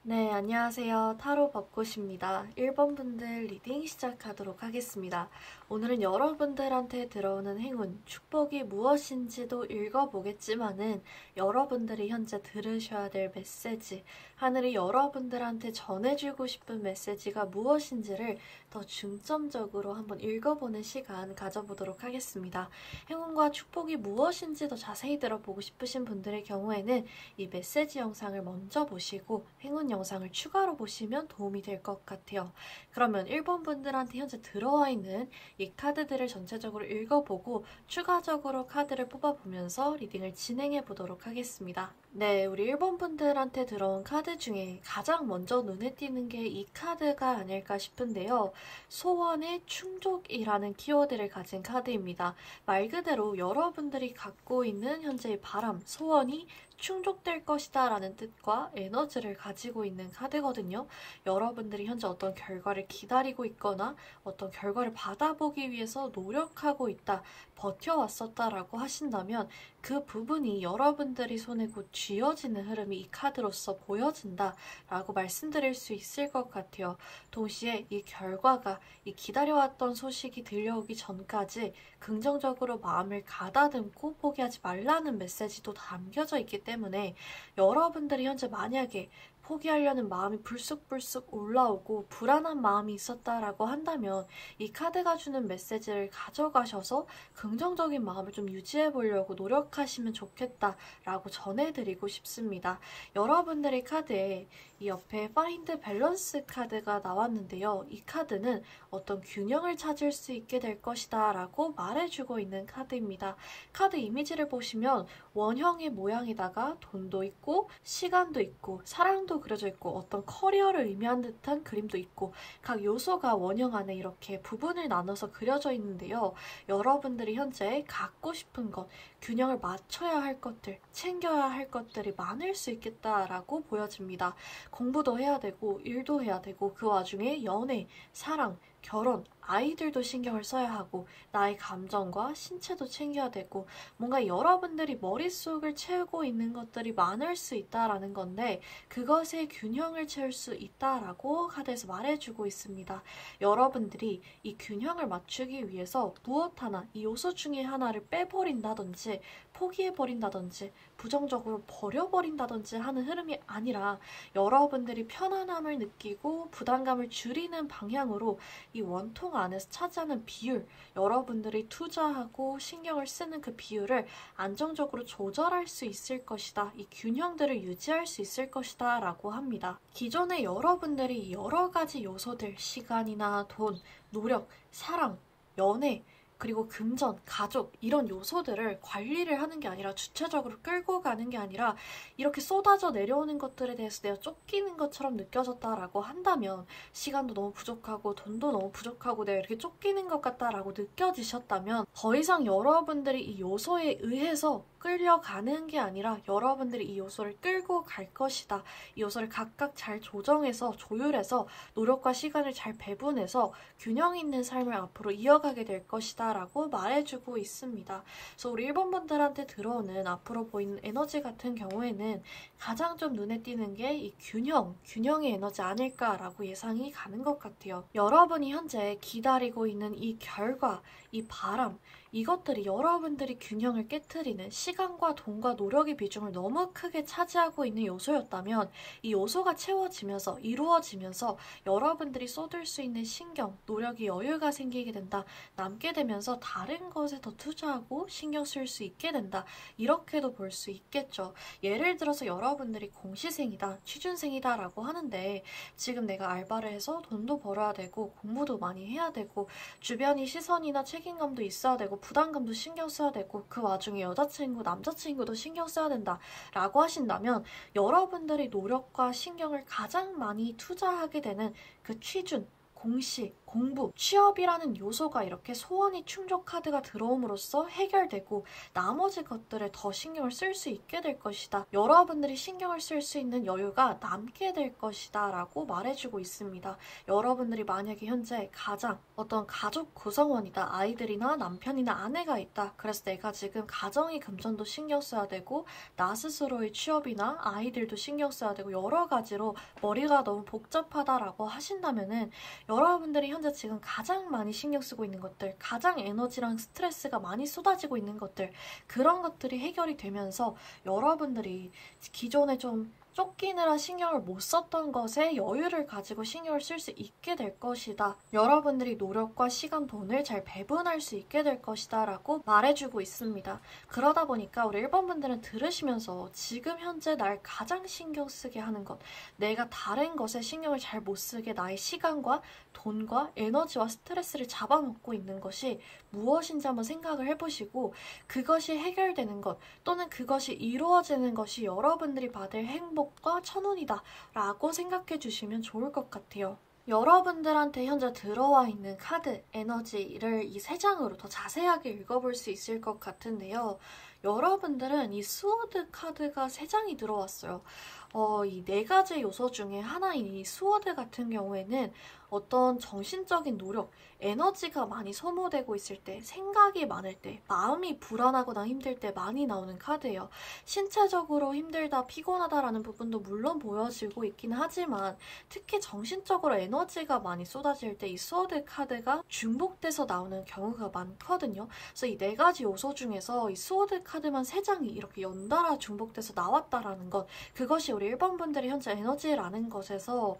네, 안녕하세요. 타로 벚꽃입니다. 1번 분들 리딩 시작하도록 하겠습니다. 오늘은 여러분들한테 들어오는 행운, 축복이 무엇인지도 읽어보겠지만은 여러분들이 현재 들으셔야 될 메시지, 하늘이 여러분들한테 전해주고 싶은 메시지가 무엇인지를 더 중점적으로 한번 읽어보는 시간 가져보도록 하겠습니다. 행운과 축복이 무엇인지 더 자세히 들어보고 싶으신 분들의 경우에는 이 메시지 영상을 먼저 보시고 행운 영상을 추가로 보시면 도움이 될 것 같아요. 그러면 1번 분들한테 현재 들어와 있는 이 카드들을 전체적으로 읽어보고 추가적으로 카드를 뽑아보면서 리딩을 진행해 보도록 하겠습니다. 네, 우리 1번 분들한테 들어온 카드 중에 가장 먼저 눈에 띄는 게 이 카드가 아닐까 싶은데요. 소원의 충족이라는 키워드를 가진 카드입니다. 말 그대로 여러분들이 갖고 있는 현재의 바람, 소원이 충족될 것이다 라는 뜻과 에너지를 가지고 있는 카드거든요. 여러분들이 현재 어떤 결과를 기다리고 있거나 어떤 결과를 받아보기 위해서 노력하고 있다, 버텨왔었다라고 하신다면 그 부분이 여러분들이 손에 곧 쥐어지는 흐름이 이 카드로서 보여진다 라고 말씀드릴 수 있을 것 같아요. 동시에 이 결과가 이 기다려왔던 소식이 들려오기 전까지 긍정적으로 마음을 가다듬고 포기하지 말라는 메시지도 담겨져 있기 때문에 여러분들이 현재 만약에 포기하려는 마음이 불쑥불쑥 올라오고 불안한 마음이 있었다라고 한다면 이 카드가 주는 메시지를 가져가셔서 긍정적인 마음을 좀 유지해 보려고 노력하시면 좋겠다라고 전해드리고 싶습니다. 여러분들의 카드에 이 옆에 Find Balance 카드가 나왔는데요. 이 카드는 어떤 균형을 찾을 수 있게 될 것이다 라고 말해주고 있는 카드입니다. 카드 이미지를 보시면 원형의 모양에다가 돈도 있고 시간도 있고 사랑도 그려져 있고 어떤 커리어를 의미한 듯한 그림도 있고 각 요소가 원형 안에 이렇게 부분을 나눠서 그려져 있는데요. 여러분들이 현재 갖고 싶은 것, 균형을 맞춰야 할 것들, 챙겨야 할 것들이 많을 수 있겠다라고 보여집니다. 공부도 해야 되고 일도 해야 되고 그 와중에 연애, 사랑, 결혼, 아이들도 신경을 써야 하고 나의 감정과 신체도 챙겨야 되고 뭔가 여러분들이 머릿속을 채우고 있는 것들이 많을 수 있다라는 건데 그것의 균형을 채울 수 있다라고 카드에서 말해주고 있습니다. 여러분들이 이 균형을 맞추기 위해서 무엇 하나, 이 요소 중에 하나를 빼버린다든지 포기해버린다든지 부정적으로 버려버린다든지 하는 흐름이 아니라 여러분들이 편안함을 느끼고 부담감을 줄이는 방향으로 이 원통 안에서 차지하는 비율, 여러분들이 투자하고 신경을 쓰는 그 비율을 안정적으로 조절할 수 있을 것이다. 이 균형들을 유지할 수 있을 것이다 라고 합니다. 기존에 여러분들이 여러 가지 요소들, 시간이나 돈, 노력, 사랑, 연애, 그리고 금전, 가족 이런 요소들을 관리를 하는 게 아니라 주체적으로 끌고 가는 게 아니라 이렇게 쏟아져 내려오는 것들에 대해서 내가 쫓기는 것처럼 느껴졌다라고 한다면 시간도 너무 부족하고 돈도 너무 부족하고 내가 이렇게 쫓기는 것 같다라고 느껴지셨다면 더 이상 여러분들이 이 요소에 의해서 끌려가는 게 아니라 여러분들이 이 요소를 끌고 갈 것이다. 이 요소를 각각 잘 조정해서 조율해서 노력과 시간을 잘 배분해서 균형 있는 삶을 앞으로 이어가게 될 것이다 라고 말해주고 있습니다. 그래서 우리 1번 분들한테 들어오는 앞으로 보이는 에너지 같은 경우에는 가장 좀 눈에 띄는 게 이 균형의 에너지 아닐까라고 예상이 가는 것 같아요. 여러분이 현재 기다리고 있는 이 결과, 이 바람, 이것들이 여러분들이 균형을 깨트리는 시간과 돈과 노력의 비중을 너무 크게 차지하고 있는 요소였다면 이 요소가 채워지면서 이루어지면서 여러분들이 쏟을 수 있는 신경, 노력이 여유가 생기게 된다. 남게 되면서 다른 것에 더 투자하고 신경 쓸 수 있게 된다. 이렇게도 볼 수 있겠죠. 예를 들어서 여러분들이 공시생이다, 취준생이다 라고 하는데 지금 내가 알바를 해서 돈도 벌어야 되고 공부도 많이 해야 되고 주변이 시선이나 책임감도 있어야 되고 부담감도 신경 써야 되고 그 와중에 여자친구, 남자친구도 신경 써야 된다 라고 하신다면 여러분들이 노력과 신경을 가장 많이 투자하게 되는 그 취준, 공시, 공부, 취업이라는 요소가 이렇게 소원이 충족 카드가 들어옴으로써 해결되고 나머지 것들에 더 신경을 쓸 수 있게 될 것이다. 여러분들이 신경을 쓸 수 있는 여유가 남게 될 것이다 라고 말해주고 있습니다. 여러분들이 만약에 현재 어떤 가족 구성원이다. 아이들이나 남편이나 아내가 있다. 그래서 내가 지금 가정의 금전도 신경 써야 되고 나 스스로의 취업이나 아이들도 신경 써야 되고 여러 가지로 머리가 너무 복잡하다라고 하신다면은 여러분들이 현재 지금 가장 많이 신경 쓰고 있는 것들, 가장 에너지랑 스트레스가 많이 쏟아지고 있는 것들, 그런 것들이 해결이 되면서 여러분들이 기존에 좀 쫓기느라 신경을 못 썼던 것에 여유를 가지고 신경을 쓸 수 있게 될 것이다. 여러분들이 노력과 시간, 돈을 잘 배분할 수 있게 될 것이다 라고 말해주고 있습니다. 그러다 보니까 우리 1번 분들은 들으시면서 지금 현재 날 가장 신경 쓰게 하는 것, 내가 다른 것에 신경을 잘 못 쓰게 나의 시간과 돈과 에너지와 스트레스를 잡아먹고 있는 것이 무엇인지 한번 생각을 해보시고 그것이 해결되는 것 또는 그것이 이루어지는 것이 여러분들이 받을 행복과 천운이다 라고 생각해 주시면 좋을 것 같아요. 여러분들한테 현재 들어와 있는 카드, 에너지를 이 3장으로 더 자세하게 읽어볼 수 있을 것 같은데요. 여러분들은 이 스워드 카드가 3장이 들어왔어요. 이 4가지 요소 중에 하나인 이 스워드 같은 경우에는 어떤 정신적인 노력, 에너지가 많이 소모되고 있을 때, 생각이 많을 때, 마음이 불안하거나 힘들 때 많이 나오는 카드예요. 신체적으로 힘들다, 피곤하다라는 부분도 물론 보여지고 있긴 하지만 특히 정신적으로 에너지가 많이 쏟아질 때 이 스워드 카드가 중복돼서 나오는 경우가 많거든요. 그래서 이 4가지 요소 중에서 이 스워드 카드만 3장이 이렇게 연달아 중복돼서 나왔다라는 것, 그것이 우리 1번 분들이 현재 에너지라는 것에서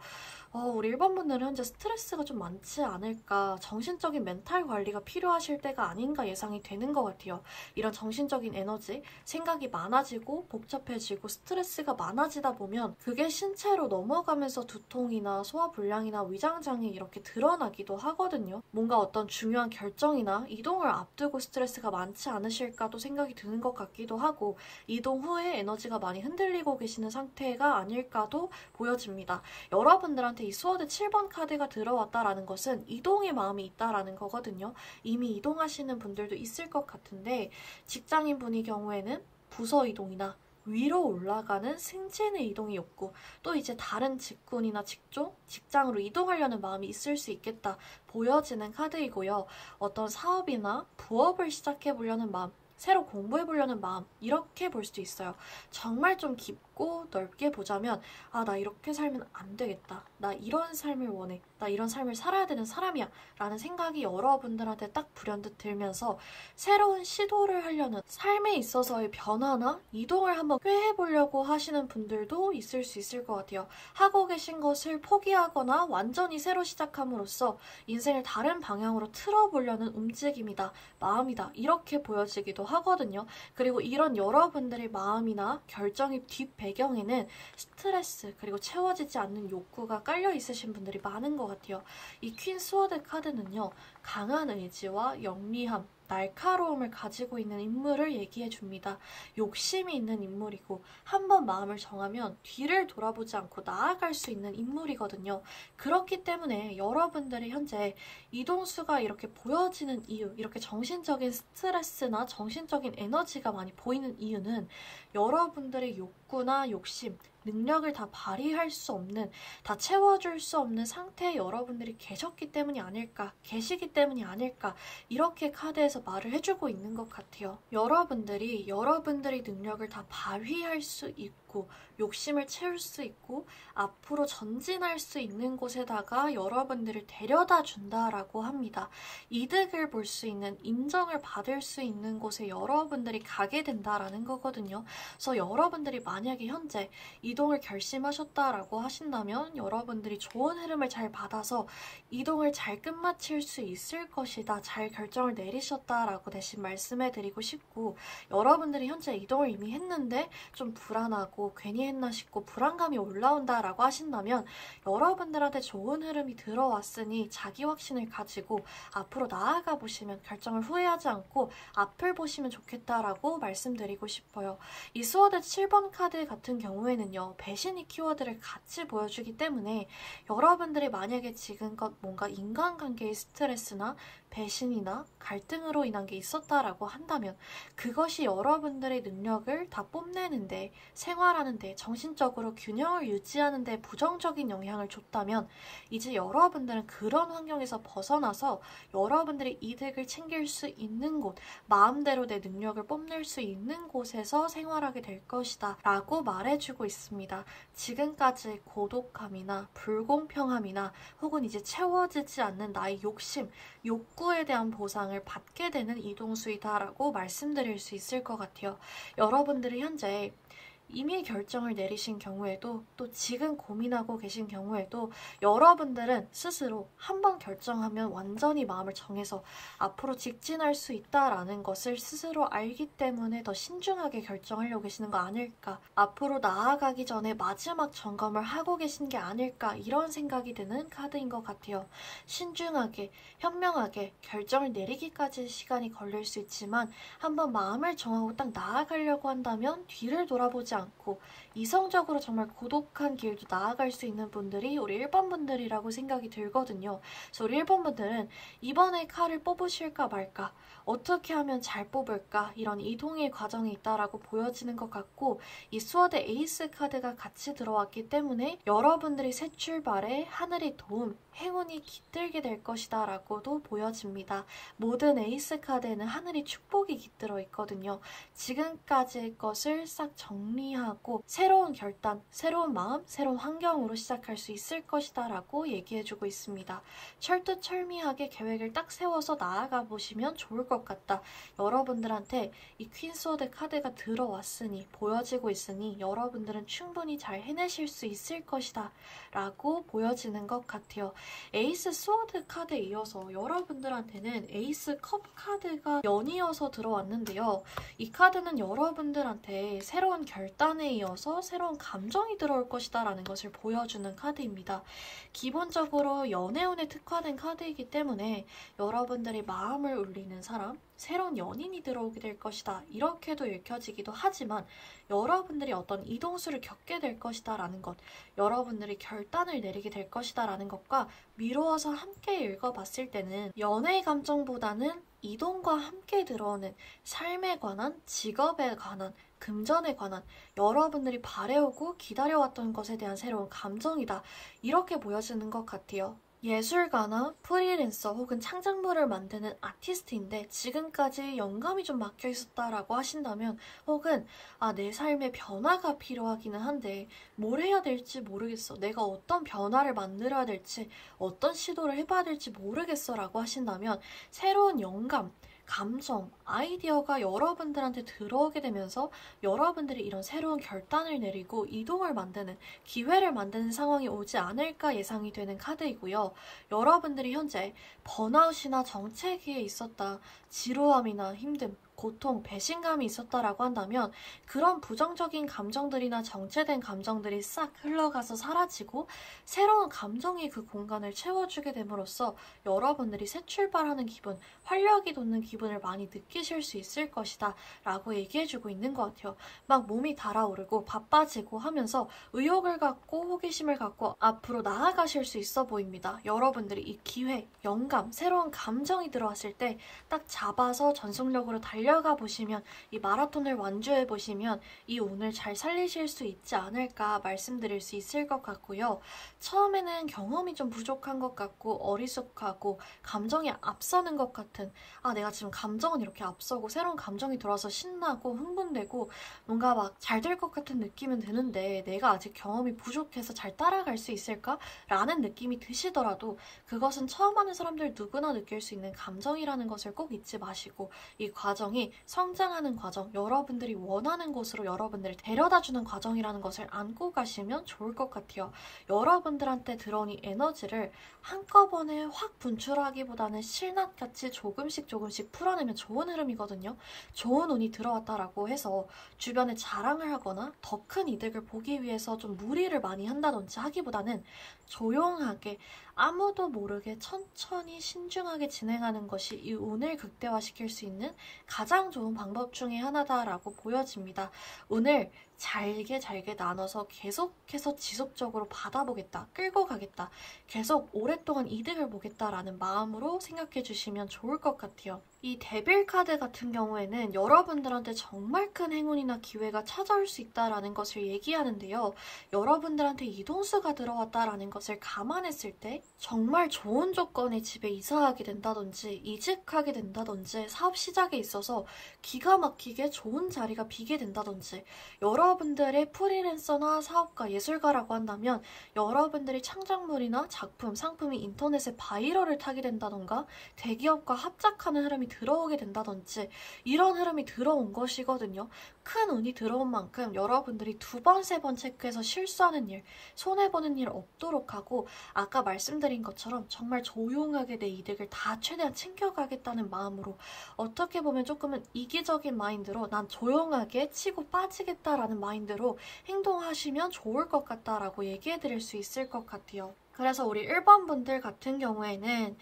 우리 1번 분들은 현재 스트레스가 좀 많지 않을까, 정신적인 멘탈 관리가 필요하실 때가 아닌가 예상이 되는 것 같아요. 이런 정신적인 에너지, 생각이 많아지고 복잡해지고 스트레스가 많아지다 보면 그게 신체로 넘어가면서 두통이나 소화불량이나 위장장애 이렇게 드러나기도 하거든요. 뭔가 어떤 중요한 결정이나 이동을 앞두고 스트레스가 많지 않으실까도 생각이 드는 것 같기도 하고 이동 후에 에너지가 많이 흔들리고 계시는 상태가 아닐까도 보여집니다. 여러분들한테 이 스워드 7번 카드가 들어왔다라는 것은 이동의 마음이 있다라는 거거든요. 이미 이동하시는 분들도 있을 것 같은데 직장인 분의 경우에는 부서 이동이나 위로 올라가는 승진의 이동의 욕구, 또 이제 다른 직군이나 직종, 직장으로 이동하려는 마음이 있을 수 있겠다 보여지는 카드이고요. 어떤 사업이나 부업을 시작해보려는 마음, 새로 공부해보려는 마음, 이렇게 볼 수도 있어요. 정말 좀 깊고 넓게 보자면 나 이렇게 살면 안 되겠다. 나 이런 삶을 원해. 나 이런 삶을 살아야 되는 사람이야. 라는 생각이 여러분들한테 딱 불현듯 들면서 새로운 시도를 하려는 삶에 있어서의 변화나 이동을 한번 꾀해보려고 하시는 분들도 있을 수 있을 것 같아요. 하고 계신 것을 포기하거나 완전히 새로 시작함으로써 인생을 다른 방향으로 틀어보려는 움직임이다, 마음이다, 이렇게 보여지기도 하거든요. 그리고 이런 여러분들의 마음이나 결정의 뒷배경에는 스트레스 그리고 채워지지 않는 욕구가 깔려 있으신 분들이 많은 것 같아요. 이 퀸 스워드 카드는요, 강한 의지와 영리함, 날카로움을 가지고 있는 인물을 얘기해 줍니다. 욕심이 있는 인물이고 한번 마음을 정하면 뒤를 돌아보지 않고 나아갈 수 있는 인물이거든요. 그렇기 때문에 여러분들이 현재 이동수가 이렇게 보여지는 이유, 이렇게 정신적인 스트레스나 정신적인 에너지가 많이 보이는 이유는 여러분들의 욕구나 욕심, 능력을 다 발휘할 수 없는, 다 채워줄 수 없는 상태에 여러분들이 계시기 때문이 아닐까, 이렇게 카드에서 말을 해주고 있는 것 같아요. 여러분들이 여러분들의 능력을 다 발휘할 수 있고 욕심을 채울 수 있고 앞으로 전진할 수 있는 곳에다가 여러분들을 데려다 준다라고 합니다. 이득을 볼 수 있는, 인정을 받을 수 있는 곳에 여러분들이 가게 된다라는 거거든요. 그래서 여러분들이 만약에 현재 이동을 결심하셨다라고 하신다면 여러분들이 좋은 흐름을 잘 받아서 이동을 잘 끝마칠 수 있을 것이다, 잘 결정을 내리셨다라고 대신 말씀해드리고 싶고, 여러분들이 현재 이동을 이미 했는데 좀 불안하고 하고 괜히 했나 싶고 불안감이 올라온다라고 하신다면 여러분들한테 좋은 흐름이 들어왔으니 자기 확신을 가지고 앞으로 나아가 보시면 결정을 후회하지 않고 앞을 보시면 좋겠다라고 말씀드리고 싶어요. 이 스워드 7번 카드 같은 경우에는요, 배신이 키워드를 같이 보여주기 때문에 여러분들이 만약에 지금껏 뭔가 인간관계의 스트레스나 배신이나 갈등으로 인한 게 있었다라고 한다면 그것이 여러분들의 능력을 다 뽐내는데, 생활하는데, 정신적으로 균형을 유지하는데 부정적인 영향을 줬다면 이제 여러분들은 그런 환경에서 벗어나서 여러분들의 이득을 챙길 수 있는 곳, 마음대로 내 능력을 뽐낼 수 있는 곳에서 생활하게 될 것이다 라고 말해주고 있습니다. 지금까지 고독함이나 불공평함이나 혹은 이제 채워지지 않는 나의 욕심, 욕구에 대한 보상을 받게 되는 이동수이다라고 말씀드릴 수 있을 것 같아요. 여러분들이 현재 이미 결정을 내리신 경우에도 또 지금 고민하고 계신 경우에도 여러분들은 스스로 한번 결정하면 완전히 마음을 정해서 앞으로 직진할 수 있다라는 것을 스스로 알기 때문에 더 신중하게 결정하려고 계시는 거 아닐까, 앞으로 나아가기 전에 마지막 점검을 하고 계신 게 아닐까, 이런 생각이 드는 카드인 것 같아요. 신중하게 현명하게 결정을 내리기까지 시간이 걸릴 수 있지만 한번 마음을 정하고 딱 나아가려고 한다면 뒤를 돌아보지 않고 이성적으로 정말 고독한 길도 나아갈 수 있는 분들이 우리 1번 분들이라고 생각이 들거든요. 그래서 우리 1번 분들은 이번에 칼을 뽑으실까 말까, 어떻게 하면 잘 뽑을까, 이런 이동의 과정이 있다라고 보여지는 것 같고, 이 스워드 에이스 카드가 같이 들어왔기 때문에 여러분들이 새 출발에 하늘의 도움, 행운이 깃들게 될 것이다 라고도 보여집니다. 모든 에이스 카드에는 하늘의 축복이 깃들어 있거든요. 지금까지의 것을 싹 정리하고 새로운 결단, 새로운 마음, 새로운 환경으로 시작할 수 있을 것이다 라고 얘기해주고 있습니다. 철두철미하게 계획을 딱 세워서 나아가 보시면 좋을 것 같다. 여러분들한테 이 퀸스워드 카드가 들어왔으니, 보여지고 있으니 여러분들은 충분히 잘 해내실 수 있을 것이다 라고 보여지는 것 같아요. 에이스 스워드 카드에 이어서 여러분들한테는 에이스 컵 카드가 연이어서 들어왔는데요. 이 카드는 여러분들한테 새로운 결단에 이어서 새로운 감정이 들어올 것이다 라는 것을 보여주는 카드입니다. 기본적으로 연애운에 특화된 카드이기 때문에 여러분들이 마음을 울리는 사람, 새로운 연인이 들어오게 될 것이다, 이렇게도 읽혀지기도 하지만 여러분들이 어떤 이동수를 겪게 될 것이다 라는 것, 여러분들이 결단을 내리게 될 것이다 라는 것과 미루어서 함께 읽어봤을 때는 연애의 감정보다는 이동과 함께 들어오는 삶에 관한, 직업에 관한, 금전에 관한 여러분들이 바래오고 기다려왔던 것에 대한 새로운 감정이다, 이렇게 보여지는 것 같아요. 예술가나 프리랜서 혹은 창작물을 만드는 아티스트인데 지금까지 영감이 좀 막혀 있었다라고 하신다면, 혹은 내 삶에 변화가 필요하기는 한데 뭘 해야 될지 모르겠어, 내가 어떤 변화를 만들어야 될지, 어떤 시도를 해봐야 될지 모르겠어 라고 하신다면 새로운 영감, 감정, 아이디어가 여러분들한테 들어오게 되면서 여러분들이 이런 새로운 결단을 내리고 이동을 만드는, 기회를 만드는 상황이 오지 않을까 예상이 되는 카드이고요. 여러분들이 현재 번아웃이나 정체기에 있었다, 지루함이나 힘듦, 고통, 배신감이 있었다라고 한다면 그런 부정적인 감정들이나 정체된 감정들이 싹 흘러가서 사라지고 새로운 감정이 그 공간을 채워주게 됨으로써 여러분들이 새 출발하는 기분, 활력이 돋는 기분을 많이 느끼실 수 있을 것이다 라고 얘기해주고 있는 것 같아요. 막 몸이 달아오르고 바빠지고 하면서 의욕을 갖고 호기심을 갖고 앞으로 나아가실 수 있어 보입니다. 여러분들이 이 기회, 영감, 새로운 감정이 들어왔을 때 딱 잡아서 전속력으로 달려가 보시면, 이 마라톤을 완주해 보시면 이 운을 잘 살리실 수 있지 않을까 말씀드릴 수 있을 것 같고요. 처음에는 경험이 좀 부족한 것 같고 어리숙하고 감정이 앞서는 것 같은, 내가 지금 감정은 이렇게 앞서고 새로운 감정이 들어와서 신나고 흥분되고 뭔가 막 잘 될 것 같은 느낌은 드는데 내가 아직 경험이 부족해서 잘 따라갈 수 있을까? 라는 느낌이 드시더라도 그것은 처음 하는 사람들 누구나 느낄 수 있는 감정이라는 것을 꼭 잊지 마시고 이 과정이 과정이 성장하는 과정, 여러분들이 원하는 곳으로 여러분들을 데려다주는 과정이라는 것을 안고 가시면 좋을 것 같아요. 여러분들한테 들어온 이 에너지를 한꺼번에 확 분출하기보다는 실낫같이 조금씩 풀어내면 좋은 흐름이거든요. 좋은 운이 들어왔다라고 해서 주변에 자랑을 하거나 더 큰 이득을 보기 위해서 좀 무리를 많이 한다든지 하기보다는 조용하게 아무도 모르게 천천히 신중하게 진행하는 것이 이 운을 극대화시킬 수 있는 가장 좋은 방법 중에 하나다라고 보여집니다. 운을 잘게 나눠서 계속해서 지속적으로 받아보겠다, 끌고 가겠다, 계속 오랫동안 이득을 보겠다라는 마음으로 생각해 주시면 좋을 것 같아요. 이 데빌 카드 같은 경우에는 여러분들한테 정말 큰 행운이나 기회가 찾아올 수 있다라는 것을 얘기하는데요. 여러분들한테 이동수가 들어왔다라는 것을 감안했을 때 정말 좋은 조건의 집에 이사하게 된다든지 이직하게 된다든지 사업 시작에 있어서 기가 막히게 좋은 자리가 비게 된다든지 여러분들의 프리랜서나 사업가, 예술가라고 한다면 여러분들이 창작물이나 작품, 상품이 인터넷에 바이럴을 타게 된다던가 대기업과 합작하는 흐름이 들어오게 된다든지 이런 흐름이 들어온 것이거든요. 큰 운이 들어온 만큼 여러분들이 2번, 3번 체크해서 실수하는 일, 손해보는 일 없도록 하고 아까 말씀드린 것처럼 정말 조용하게 내 이득을 다 최대한 챙겨가겠다는 마음으로 어떻게 보면 조금은 이기적인 마인드로 난 조용하게 치고 빠지겠다라는 마인드로 행동하시면 좋을 것 같다라고 얘기해드릴 수 있을 것 같아요. 그래서 우리 1번 분들 같은 경우에는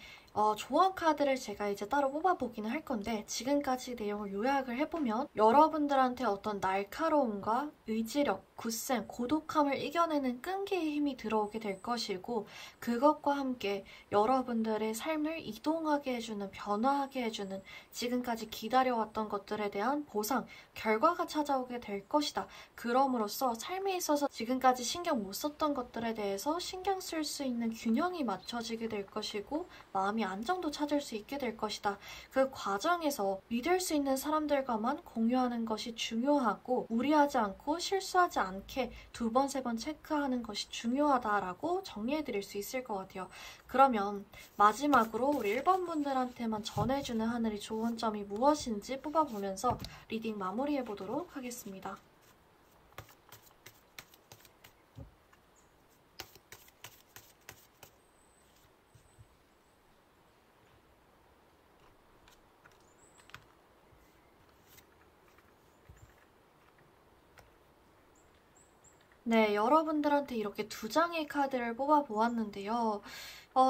조언 카드를 제가 이제 따로 뽑아보기는 할 건데 지금까지 내용을 요약을 해보면 여러분들한테 어떤 날카로움과 의지력, 굳셈, 고독함을 이겨내는 끈기의 힘이 들어오게 될 것이고 그것과 함께 여러분들의 삶을 이동하게 해주는, 변화하게 해주는 지금까지 기다려왔던 것들에 대한 보상, 결과가 찾아오게 될 것이다. 그럼으로써 삶에 있어서 지금까지 신경 못 썼던 것들에 대해서 신경 쓸 수 있는 균형이 맞춰지게 될 것이고 마음이 안정도 찾을 수 있게 될 것이다. 그 과정에서 믿을 수 있는 사람들과만 공유하는 것이 중요하고 무리하지 않고 실수하지 않게 2번, 3번 체크하는 것이 중요하다라고 정리해드릴 수 있을 것 같아요. 그러면 마지막으로 우리 1번 분들한테만 전해주는 하늘이 좋은 점이 무엇인지 뽑아보면서 리딩 마무리해보도록 하겠습니다. 네, 여러분들한테 이렇게 2장의 카드를 뽑아보았는데요.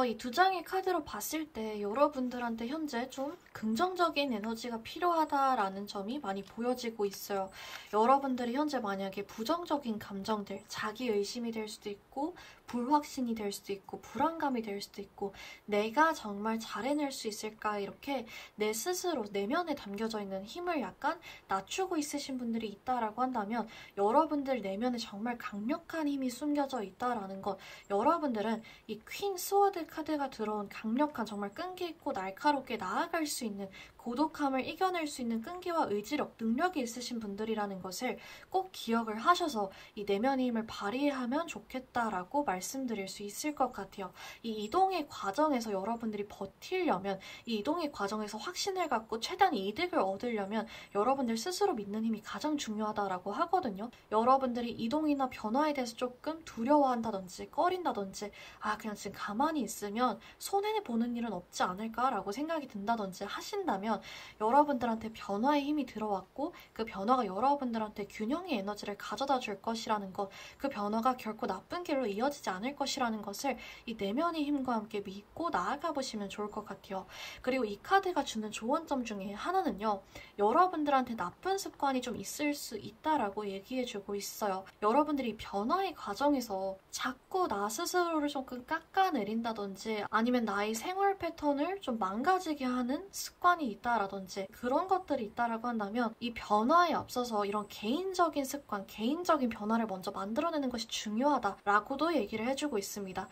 이 2장의 카드로 봤을 때 여러분들한테 현재 좀 긍정적인 에너지가 필요하다라는 점이 많이 보여지고 있어요. 여러분들이 현재 만약에 부정적인 감정들, 자기의심이 될 수도 있고 불확신이 될 수도 있고 불안감이 될 수도 있고 내가 정말 잘 해낼 수 있을까 이렇게 내 스스로 내면에 담겨져 있는 힘을 약간 낮추고 있으신 분들이 있다라고 한다면 여러분들 내면에 정말 강력한 힘이 숨겨져 있다라는 것, 여러분들은 이 퀸 스워드 카드가 들어온 강력한 정말 끈기 있고 날카롭게 나아갈 수 있는 고독함을 이겨낼 수 있는 끈기와 의지력, 능력이 있으신 분들이라는 것을 꼭 기억을 하셔서 이 내면의 힘을 발휘하면 좋겠다라고 말씀드릴 수 있을 것 같아요. 이 이동의 과정에서 여러분들이 버티려면, 이 이동의 과정에서 확신을 갖고 최대한 이득을 얻으려면 여러분들 스스로 믿는 힘이 가장 중요하다라고 하거든요. 여러분들이 이동이나 변화에 대해서 조금 두려워한다든지 꺼린다든지 그냥 지금 가만히 있으면 손해보는 일은 없지 않을까라고 생각이 든다든지 하신다면 여러분들한테 변화의 힘이 들어왔고 그 변화가 여러분들한테 균형의 에너지를 가져다 줄 것이라는 것, 그 변화가 결코 나쁜 길로 이어지지 않을 것이라는 것을 이 내면의 힘과 함께 믿고 나아가 보시면 좋을 것 같아요. 그리고 이 카드가 주는 좋은 점 중에 하나는요, 여러분들한테 나쁜 습관이 좀 있을 수 있다라고 얘기해주고 있어요. 여러분들이 변화의 과정에서 자꾸 나 스스로를 조금 깎아내린다든지 아니면 나의 생활 패턴을 좀 망가지게 하는 습관이 있다라든지 그런 것들이 있다라고 한다면 이 변화에 앞서서 이런 개인적인 습관, 개인적인 변화를 먼저 만들어내는 것이 중요하다라고도 얘기를 해주고 있습니다.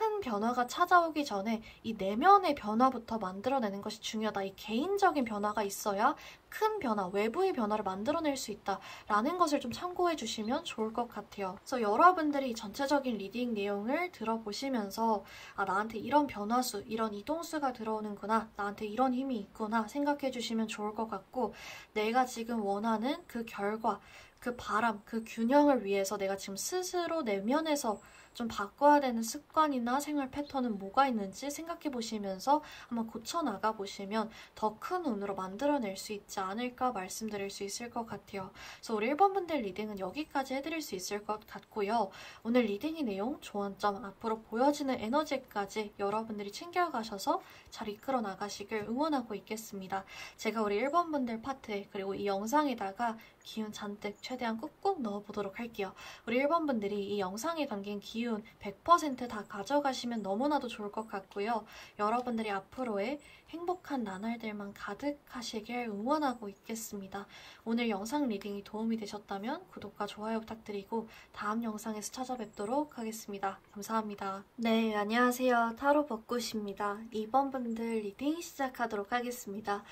큰 변화가 찾아오기 전에 이 내면의 변화부터 만들어내는 것이 중요하다. 이 개인적인 변화가 있어야 큰 변화, 외부의 변화를 만들어낼 수 있다라는 것을 좀 참고해 주시면 좋을 것 같아요. 그래서 여러분들이 전체적인 리딩 내용을 들어보시면서 나한테 이런 변화수, 이런 이동수가 들어오는구나, 나한테 이런 힘이 있구나 생각해 주시면 좋을 것 같고, 내가 지금 원하는 그 결과, 그 바람, 그 균형을 위해서 내가 지금 스스로 내면에서 좀 바꿔야 되는 습관이나 생활 패턴은 뭐가 있는지 생각해 보시면서 한번 고쳐 나가 보시면 더 큰 운으로 만들어낼 수 있지 않을까 말씀드릴 수 있을 것 같아요. 그래서 우리 1번 분들 리딩은 여기까지 해드릴 수 있을 것 같고요. 오늘 리딩의 내용, 조언점, 앞으로 보여지는 에너지까지 여러분들이 챙겨가셔서 잘 이끌어 나가시길 응원하고 있겠습니다. 제가 우리 1번 분들 파트에 그리고 이 영상에다가 기운 잔뜩 최대한 꾹꾹 넣어보도록 할게요. 우리 1번 분들이 이 영상에 담긴 기운 100% 다 가져가시면 너무나도 좋을 것 같고요. 여러분들이 앞으로의 행복한 나날들만 가득하시길 응원하고 있겠습니다. 오늘 영상 리딩이 도움이 되셨다면 구독과 좋아요 부탁드리고 다음 영상에서 찾아뵙도록 하겠습니다. 감사합니다. 네, 안녕하세요. 타로 벚꽃입니다. 2번 분들 리딩 시작하도록 하겠습니다.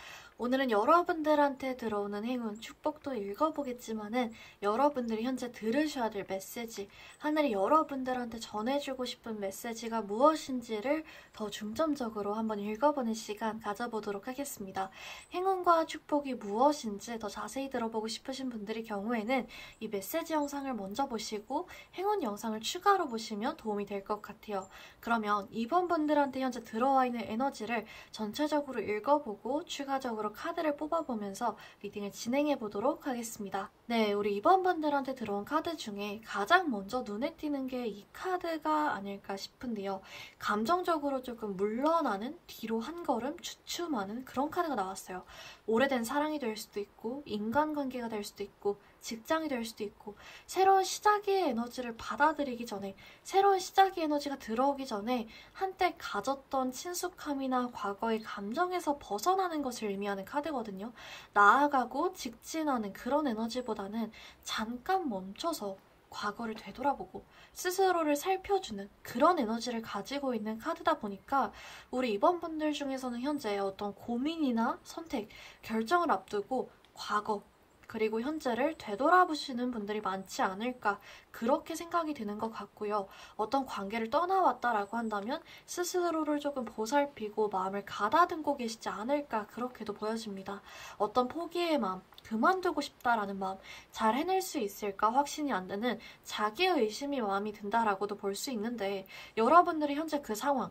오늘은 여러분들한테 들어오는 행운, 축복도 읽어보겠지만은 여러분들이 현재 들으셔야 될 메시지, 하늘이 여러분들한테 전해주고 싶은 메시지가 무엇인지를 더 중점적으로 한번 읽어보는 시간 가져보도록 하겠습니다. 행운과 축복이 무엇인지 더 자세히 들어보고 싶으신 분들의 경우에는 이 메시지 영상을 먼저 보시고 행운 영상을 추가로 보시면 도움이 될 것 같아요. 그러면 이번 분들한테 현재 들어와 있는 에너지를 전체적으로 읽어보고 추가적으로 카드를 뽑아보면서 리딩을 진행해 보도록 하겠습니다. 네, 우리 이번 분들한테 들어온 카드 중에 가장 먼저 눈에 띄는 게 이 카드가 아닐까 싶은데요. 감정적으로 조금 물러나는, 뒤로 한 걸음 주춤하는 그런 카드가 나왔어요. 오래된 사랑이 될 수도 있고, 인간관계가 될 수도 있고, 직장이 될 수도 있고, 새로운 시작의 에너지를 받아들이기 전에, 새로운 시작의 에너지가 들어오기 전에 한때 가졌던 친숙함이나 과거의 감정에서 벗어나는 것을 의미하는 카드거든요. 나아가고 직진하는 그런 에너지보다는 잠깐 멈춰서 과거를 되돌아보고 스스로를 살펴주는 그런 에너지를 가지고 있는 카드다 보니까 우리 이번 분들 중에서는 현재 어떤 고민이나 선택, 결정을 앞두고 과거 그리고 현재를 되돌아보시는 분들이 많지 않을까 그렇게 생각이 드는 것 같고요. 어떤 관계를 떠나왔다라고 한다면 스스로를 조금 보살피고 마음을 가다듬고 계시지 않을까 그렇게도 보여집니다. 어떤 포기의 마음, 그만두고 싶다라는 마음, 잘 해낼 수 있을까 확신이 안 드는 자기의 의심이 마음이 든다라고도 볼 수 있는데 여러분들이 현재 그 상황,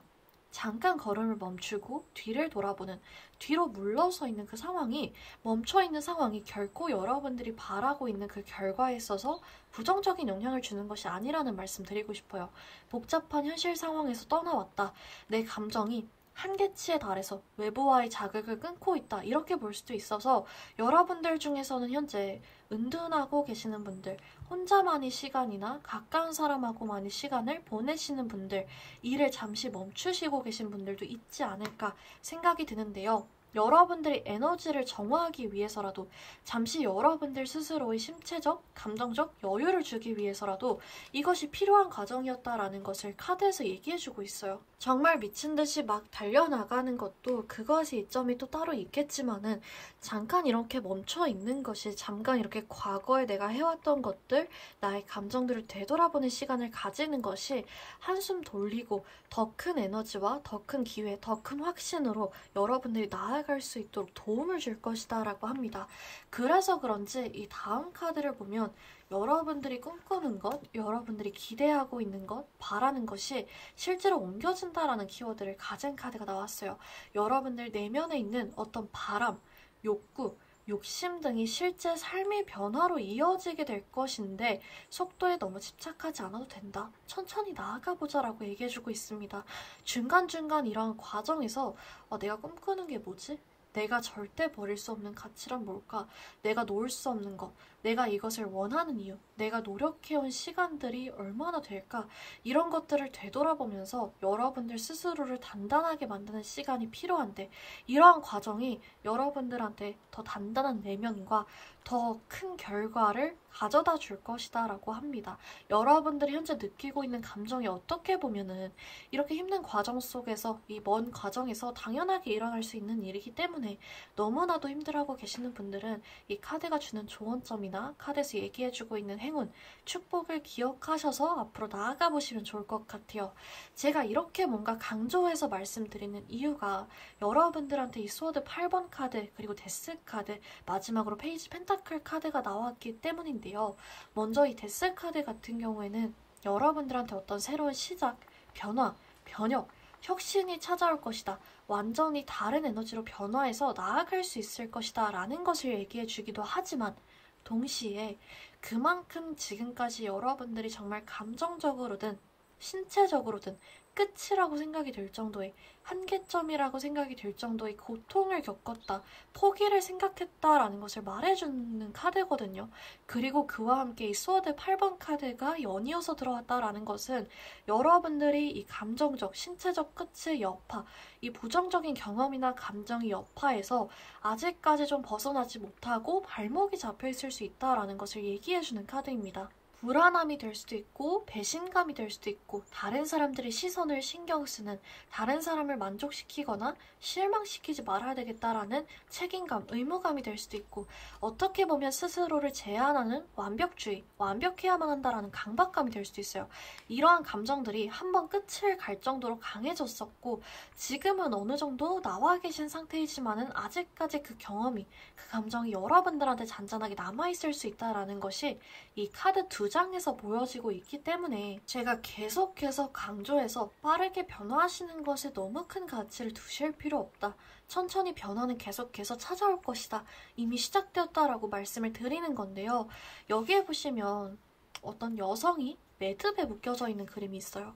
잠깐 걸음을 멈추고 뒤를 돌아보는 뒤로 물러서 있는 그 상황이 멈춰있는 상황이 결코 여러분들이 바라고 있는 그 결과에 있어서 부정적인 영향을 주는 것이 아니라는 말씀 드리고 싶어요. 복잡한 현실 상황에서 떠나왔다. 내 감정이 한계치에 달해서 외부와의 자극을 끊고 있다. 이렇게 볼 수도 있어서 여러분들 중에서는 현재 은둔하고 계시는 분들, 혼자만의 시간이나 가까운 사람하고만의 시간을 보내시는 분들, 일을 잠시 멈추시고 계신 분들도 있지 않을까 생각이 드는데요. 여러분들의 에너지를 정화하기 위해서라도 잠시 여러분들 스스로의 심체적, 감정적 여유를 주기 위해서라도 이것이 필요한 과정이었다라는 것을 카드에서 얘기해주고 있어요. 정말 미친 듯이 막 달려나가는 것도 그것이 이점이 또 따로 있겠지만은 잠깐 이렇게 멈춰 있는 것이 잠깐 이렇게 과거에 내가 해왔던 것들, 나의 감정들을 되돌아보는 시간을 가지는 것이 한숨 돌리고 더 큰 에너지와 더 큰 기회, 더 큰 확신으로 여러분들이 나아갈 수 있도록 도움을 줄 것이다 라고 합니다. 그래서 그런지 이 다음 카드를 보면 여러분들이 꿈꾸는 것, 여러분들이 기대하고 있는 것, 바라는 것이 실제로 옮겨진다라는 키워드를 가진 카드가 나왔어요. 여러분들 내면에 있는 어떤 바람, 욕구, 욕심 등이 실제 삶의 변화로 이어지게 될 것인데 속도에 너무 집착하지 않아도 된다. 천천히 나아가보자 라고 얘기해주고 있습니다. 중간중간 이런 과정에서 내가 꿈꾸는 게 뭐지? 내가 절대 버릴 수 없는 가치란 뭘까? 내가 놓을 수 없는 것, 내가 이것을 원하는 이유, 내가 노력해온 시간들이 얼마나 될까? 이런 것들을 되돌아보면서 여러분들 스스로를 단단하게 만드는 시간이 필요한데 이러한 과정이 여러분들한테 더 단단한 내면과 더 큰 결과를 가져다 줄 것이다 라고 합니다. 여러분들이 현재 느끼고 있는 감정이 어떻게 보면은 이렇게 힘든 과정 속에서 이 먼 과정에서 당연하게 일어날 수 있는 일이기 때문에 너무나도 힘들어하고 계시는 분들은 이 카드가 주는 조언점이나 카드에서 얘기해주고 있는 행운, 축복을 기억하셔서 앞으로 나아가 보시면 좋을 것 같아요. 제가 이렇게 뭔가 강조해서 말씀드리는 이유가 여러분들한테 이 스워드 8번 카드 그리고 데스 카드 마지막으로 페이지 펜타클 카드가 나왔기 때문인데요. 먼저 이 데스 카드 같은 경우에는 여러분들한테 어떤 새로운 시작, 변화, 변혁, 혁신이 찾아올 것이다. 완전히 다른 에너지로 변화해서 나아갈 수 있을 것이다 라는 것을 얘기해 주기도 하지만 동시에 그만큼 지금까지 여러분들이 정말 감정적으로든 신체적으로든 끝이라고 생각이 들 정도의 한계점이라고 생각이 들 정도의 고통을 겪었다, 포기를 생각했다라는 것을 말해주는 카드거든요. 그리고 그와 함께 이 스워드 8번 카드가 연이어서 들어왔다라는 것은 여러분들이 이 감정적, 신체적 끝의 여파, 이 부정적인 경험이나 감정의 여파에서 아직까지 좀 벗어나지 못하고 발목이 잡혀 있을 수 있다라는 것을 얘기해주는 카드입니다. 불안함이 될 수도 있고 배신감이 될 수도 있고 다른 사람들의 시선을 신경 쓰는, 다른 사람을 만족시키거나 실망시키지 말아야 되겠다라는 책임감, 의무감이 될 수도 있고 어떻게 보면 스스로를 제한하는 완벽주의, 완벽해야만 한다라는 강박감이 될 수도 있어요. 이러한 감정들이 한번 끝을 갈 정도로 강해졌었고 지금은 어느 정도 나와 계신 상태이지만은 아직까지 그 경험이, 그 감정이 여러분들한테 잔잔하게 남아있을 수 있다라는 것이 이 카드 두 장에서 보여지고 있기 때문에 제가 계속해서 강조해서 빠르게 변화하시는 것에 너무 큰 가치를 두실 필요 없다. 천천히 변화는 계속해서 찾아올 것이다. 이미 시작되었다라고 말씀을 드리는 건데요. 여기에 보시면 어떤 여성이 매듭에 묶여져 있는 그림이 있어요.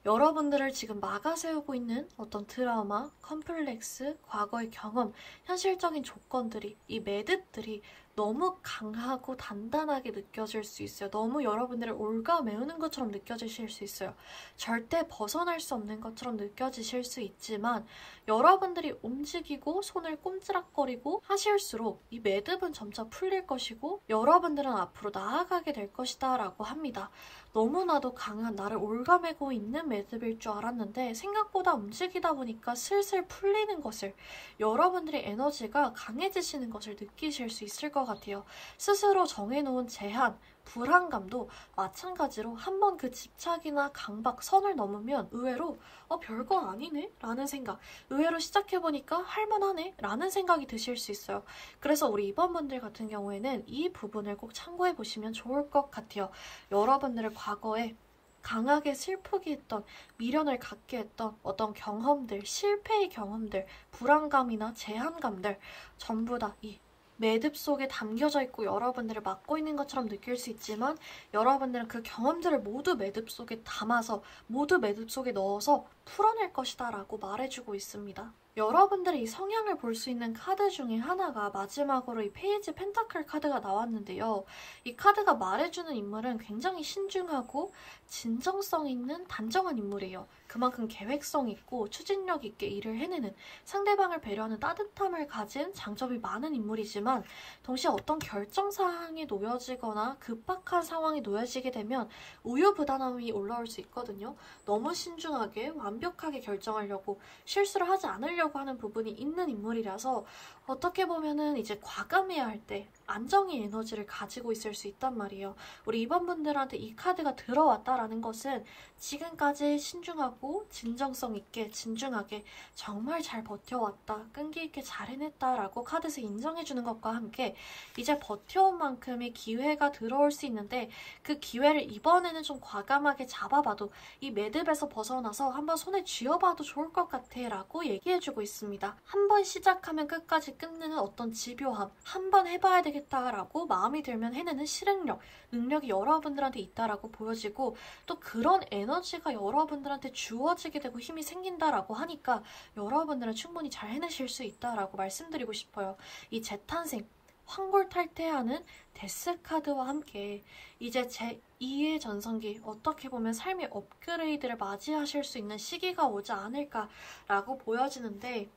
여러분들을 지금 막아세우고 있는 어떤 트라우마, 컴플렉스, 과거의 경험, 현실적인 조건들이, 이 매듭들이 너무 강하고 단단하게 느껴질 수 있어요. 너무 여러분들을 올가매우는 것처럼 느껴지실 수 있어요. 절대 벗어날 수 없는 것처럼 느껴지실 수 있지만 여러분들이 움직이고 손을 꼼지락거리고 하실수록 이 매듭은 점차 풀릴 것이고 여러분들은 앞으로 나아가게 될 것이다 라고 합니다. 너무나도 강한 나를 올가매고 있는 매듭일 줄 알았는데 생각보다 움직이다 보니까 슬슬 풀리는 것을, 여러분들의 에너지가 강해지시는 것을 느끼실 수 있을 것 같아요. 스스로 정해놓은 제한, 불안감도 마찬가지로 한번 그 집착이나 강박, 선을 넘으면 의외로 별거 아니네? 라는 생각, 의외로 시작해보니까 할만하네? 라는 생각이 드실 수 있어요. 그래서 우리 2번분들 같은 경우에는 이 부분을 꼭 참고해보시면 좋을 것 같아요. 여러분들의 과거에 강하게 슬프게 했던, 미련을 갖게 했던 어떤 경험들, 실패의 경험들, 불안감이나 제한감들 전부 다 이 매듭 속에 담겨져 있고 여러분들을 막고 있는 것처럼 느낄 수 있지만 여러분들은 그 경험들을 모두 매듭 속에 담아서 모두 매듭 속에 넣어서 풀어낼 것이다 라고 말해주고 있습니다. 여러분들의 이 성향을 볼 수 있는 카드 중에 하나가 마지막으로 이 페이지 펜타클 카드가 나왔는데요. 이 카드가 말해주는 인물은 굉장히 신중하고 진정성 있는 단정한 인물이에요. 그만큼 계획성 있고 추진력 있게 일을 해내는, 상대방을 배려하는 따뜻함을 가진 장점이 많은 인물이지만 동시에 어떤 결정사항에 놓여지거나 급박한 상황에 놓여지게 되면 우유부단함이 올라올 수 있거든요. 너무 신중하게 완벽하게 결정하려고, 실수를 하지 않으려고 하는 부분이 있는 인물이라서 어떻게 보면은 이제 과감해야 할 때 안정의 에너지를 가지고 있을 수 있단 말이에요. 우리 2번분들한테 이 카드가 들어왔다라는 것은 지금까지 신중하고 진정성 있게 진중하게 정말 잘 버텨왔다, 끈기 있게 잘 해냈다라고 카드에서 인정해주는 것과 함께 이제 버텨온 만큼의 기회가 들어올 수 있는데 그 기회를 이번에는 좀 과감하게 잡아봐도, 이 매듭에서 벗어나서 한번 손에 쥐어봐도 좋을 것 같아 라고 얘기해주고 있습니다. 한번 시작하면 끝까지 끝내는 어떤 집요함, 한번 해봐야 되겠다라고 마음이 들면 해내는 실행력, 능력이 여러분들한테 있다라고 보여지고 또 그런 에너지가 여러분들한테 주어지게 되고 힘이 생긴다라고 하니까 여러분들은 충분히 잘 해내실 수 있다라고 말씀드리고 싶어요. 이 재탄생, 황골탈퇴하는 데스카드와 함께 이제 제2의 전성기, 어떻게 보면 삶의 업그레이드를 맞이하실 수 있는 시기가 오지 않을까라고 보여지는데,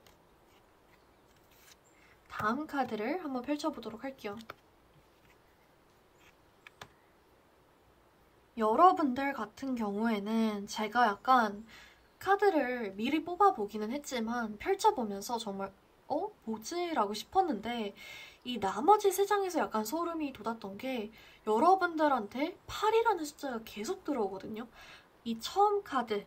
다음 카드를 한번 펼쳐보도록 할게요. 여러분들 같은 경우에는 제가 약간 카드를 미리 뽑아보기는 했지만 펼쳐보면서 정말 뭐지? 라고 싶었는데, 이 나머지 세 장에서 약간 소름이 돋았던 게 여러분들한테 8이라는 숫자가 계속 들어오거든요. 이 처음 카드,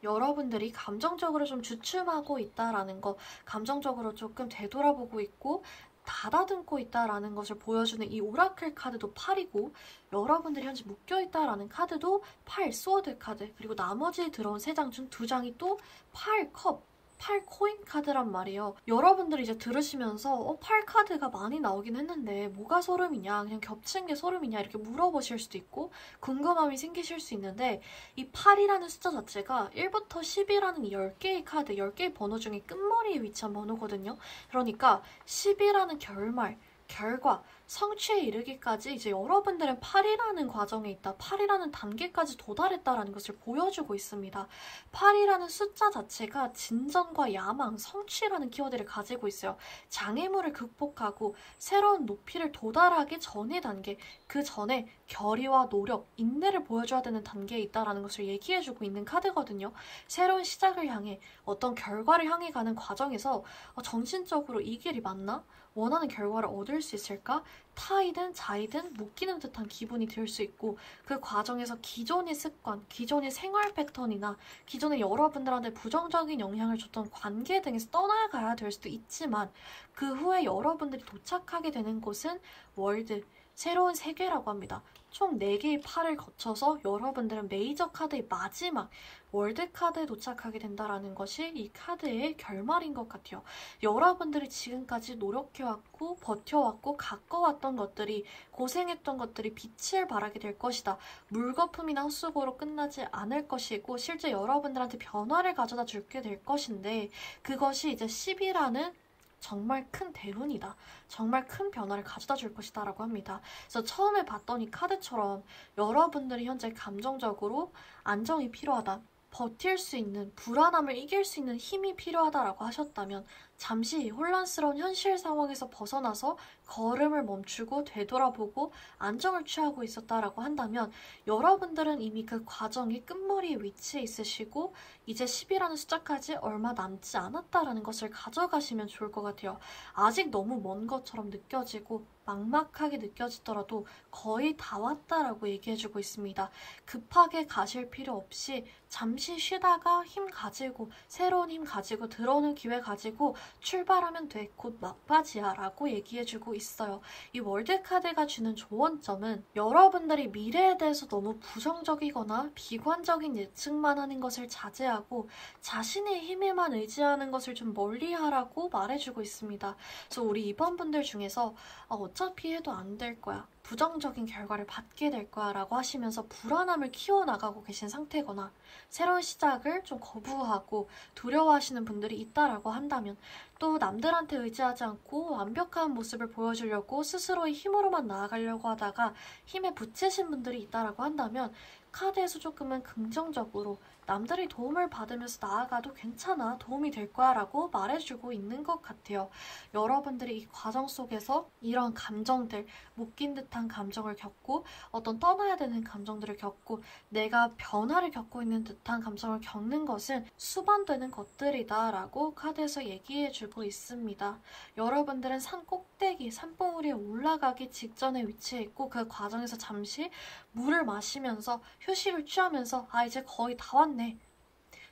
여러분들이 감정적으로 좀 주춤하고 있다라는 거, 감정적으로 조금 되돌아보고 있고 닫아듬고 있다라는 것을 보여주는 이 오라클 카드도 8이고, 여러분들이 현재 묶여있다라는 카드도 8, 스워드 카드, 그리고 나머지 들어온 3장 중 2장이 또 8, 컵, 8 코인 카드란 말이에요. 여러분들이 이제 들으시면서 8 카드가 많이 나오긴 했는데 뭐가 소름이냐, 그냥 겹친 게 소름이냐 이렇게 물어보실 수도 있고 궁금함이 생기실 수 있는데, 이 8이라는 숫자 자체가 1부터 10이라는 10개의 카드, 10개의 번호 중에 끝머리에 위치한 번호거든요. 그러니까 10이라는 결말, 결과, 성취에 이르기까지 이제 여러분들은 8이라는 과정에 있다, 8이라는 단계까지 도달했다라는 것을 보여주고 있습니다. 8이라는 숫자 자체가 진전과 야망, 성취라는 키워드를 가지고 있어요. 장애물을 극복하고 새로운 높이를 도달하기 전의 단계, 그 전에 결의와 노력, 인내를 보여줘야 되는 단계에 있다라는 것을 얘기해주고 있는 카드거든요. 새로운 시작을 향해, 어떤 결과를 향해 가는 과정에서 정신적으로 이 길이 맞나? 원하는 결과를 얻을 수 있을까? 타이든 자이든 묶이는 듯한 기분이 들 수 있고, 그 과정에서 기존의 습관, 기존의 생활 패턴이나 기존에 여러분들한테 부정적인 영향을 줬던 관계 등에서 떠나가야 될 수도 있지만, 그 후에 여러분들이 도착하게 되는 곳은 월드, 새로운 세계라고 합니다. 총 4개의 팔을 거쳐서 여러분들은 메이저 카드의 마지막 월드 카드에 도착하게 된다는 것이 이 카드의 결말인 것 같아요. 여러분들이 지금까지 노력해왔고 버텨왔고 가꿔왔던 것들이, 고생했던 것들이 빛을 발하게 될 것이다. 물거품이나 헛수고로 끝나지 않을 것이고 실제 여러분들한테 변화를 가져다 줄게 될 것인데, 그것이 이제 10이라는 정말 큰 대운이다, 정말 큰 변화를 가져다 줄 것이다 라고 합니다. 그래서 처음에 봤던 이 카드처럼 여러분들이 현재 감정적으로 안정이 필요하다, 버틸 수 있는, 불안함을 이길 수 있는 힘이 필요하다라고 하셨다면, 잠시 혼란스러운 현실 상황에서 벗어나서 걸음을 멈추고 되돌아보고 안정을 취하고 있었다라고 한다면, 여러분들은 이미 그 과정이 끝머리에 위치해 있으시고 이제 10이라는 숫자까지 얼마 남지 않았다라는 것을 가져가시면 좋을 것 같아요. 아직 너무 먼 것처럼 느껴지고 막막하게 느껴지더라도 거의 다 왔다라고 얘기해주고 있습니다. 급하게 가실 필요 없이 잠시 쉬다가 힘 가지고, 새로운 힘 가지고, 들어오는 기회 가지고 출발하면 돼. 곧 막바지야 라고 얘기해주고 있어요. 이 월드카드가 주는 조언점은, 여러분들이 미래에 대해서 너무 부정적이거나 비관적인 예측만 하는 것을 자제하고 자신의 힘에만 의지하는 것을 좀 멀리하라고 말해주고 있습니다. 그래서 우리 이번분들 중에서 어차피 해도 안 될 거야, 부정적인 결과를 받게 될 거야 라고 하시면서 불안함을 키워나가고 계신 상태거나, 새로운 시작을 좀 거부하고 두려워하시는 분들이 있다라고 한다면, 또 남들한테 의지하지 않고 완벽한 모습을 보여주려고 스스로의 힘으로만 나아가려고 하다가 힘에 부채신 분들이 있다라고 한다면, 카드에서 조금은 긍정적으로 남들의 도움을 받으면서 나아가도 괜찮아, 도움이 될 거야 라고 말해주고 있는 것 같아요. 여러분들이 이 과정 속에서 이런 감정들, 묶인 듯한 감정을 겪고, 어떤 떠나야 되는 감정들을 겪고, 내가 변화를 겪고 있는 듯한 감정을 겪는 것은 수반되는 것들이다 라고 카드에서 얘기해주고 있습니다. 여러분들은 산 꼭대기, 산봉우리에 올라가기 직전에 위치해 있고, 그 과정에서 잠시 물을 마시면서 휴식을 취하면서 이제 거의 다 왔네,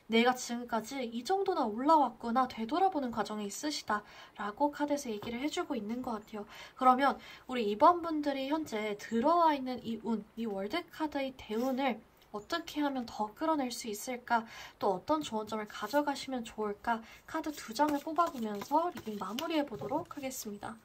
내가 지금까지 이 정도나 올라왔구나 되돌아보는 과정에 있으시다 라고 카드에서 얘기를 해주고 있는 것 같아요. 그러면 우리 이번 분들이 현재 들어와 있는 이 운, 이 월드카드의 대운을 어떻게 하면 더 끌어낼 수 있을까, 또 어떤 조언점을 가져가시면 좋을까, 카드 2장을 뽑아보면서 리딩 마무리해보도록 하겠습니다.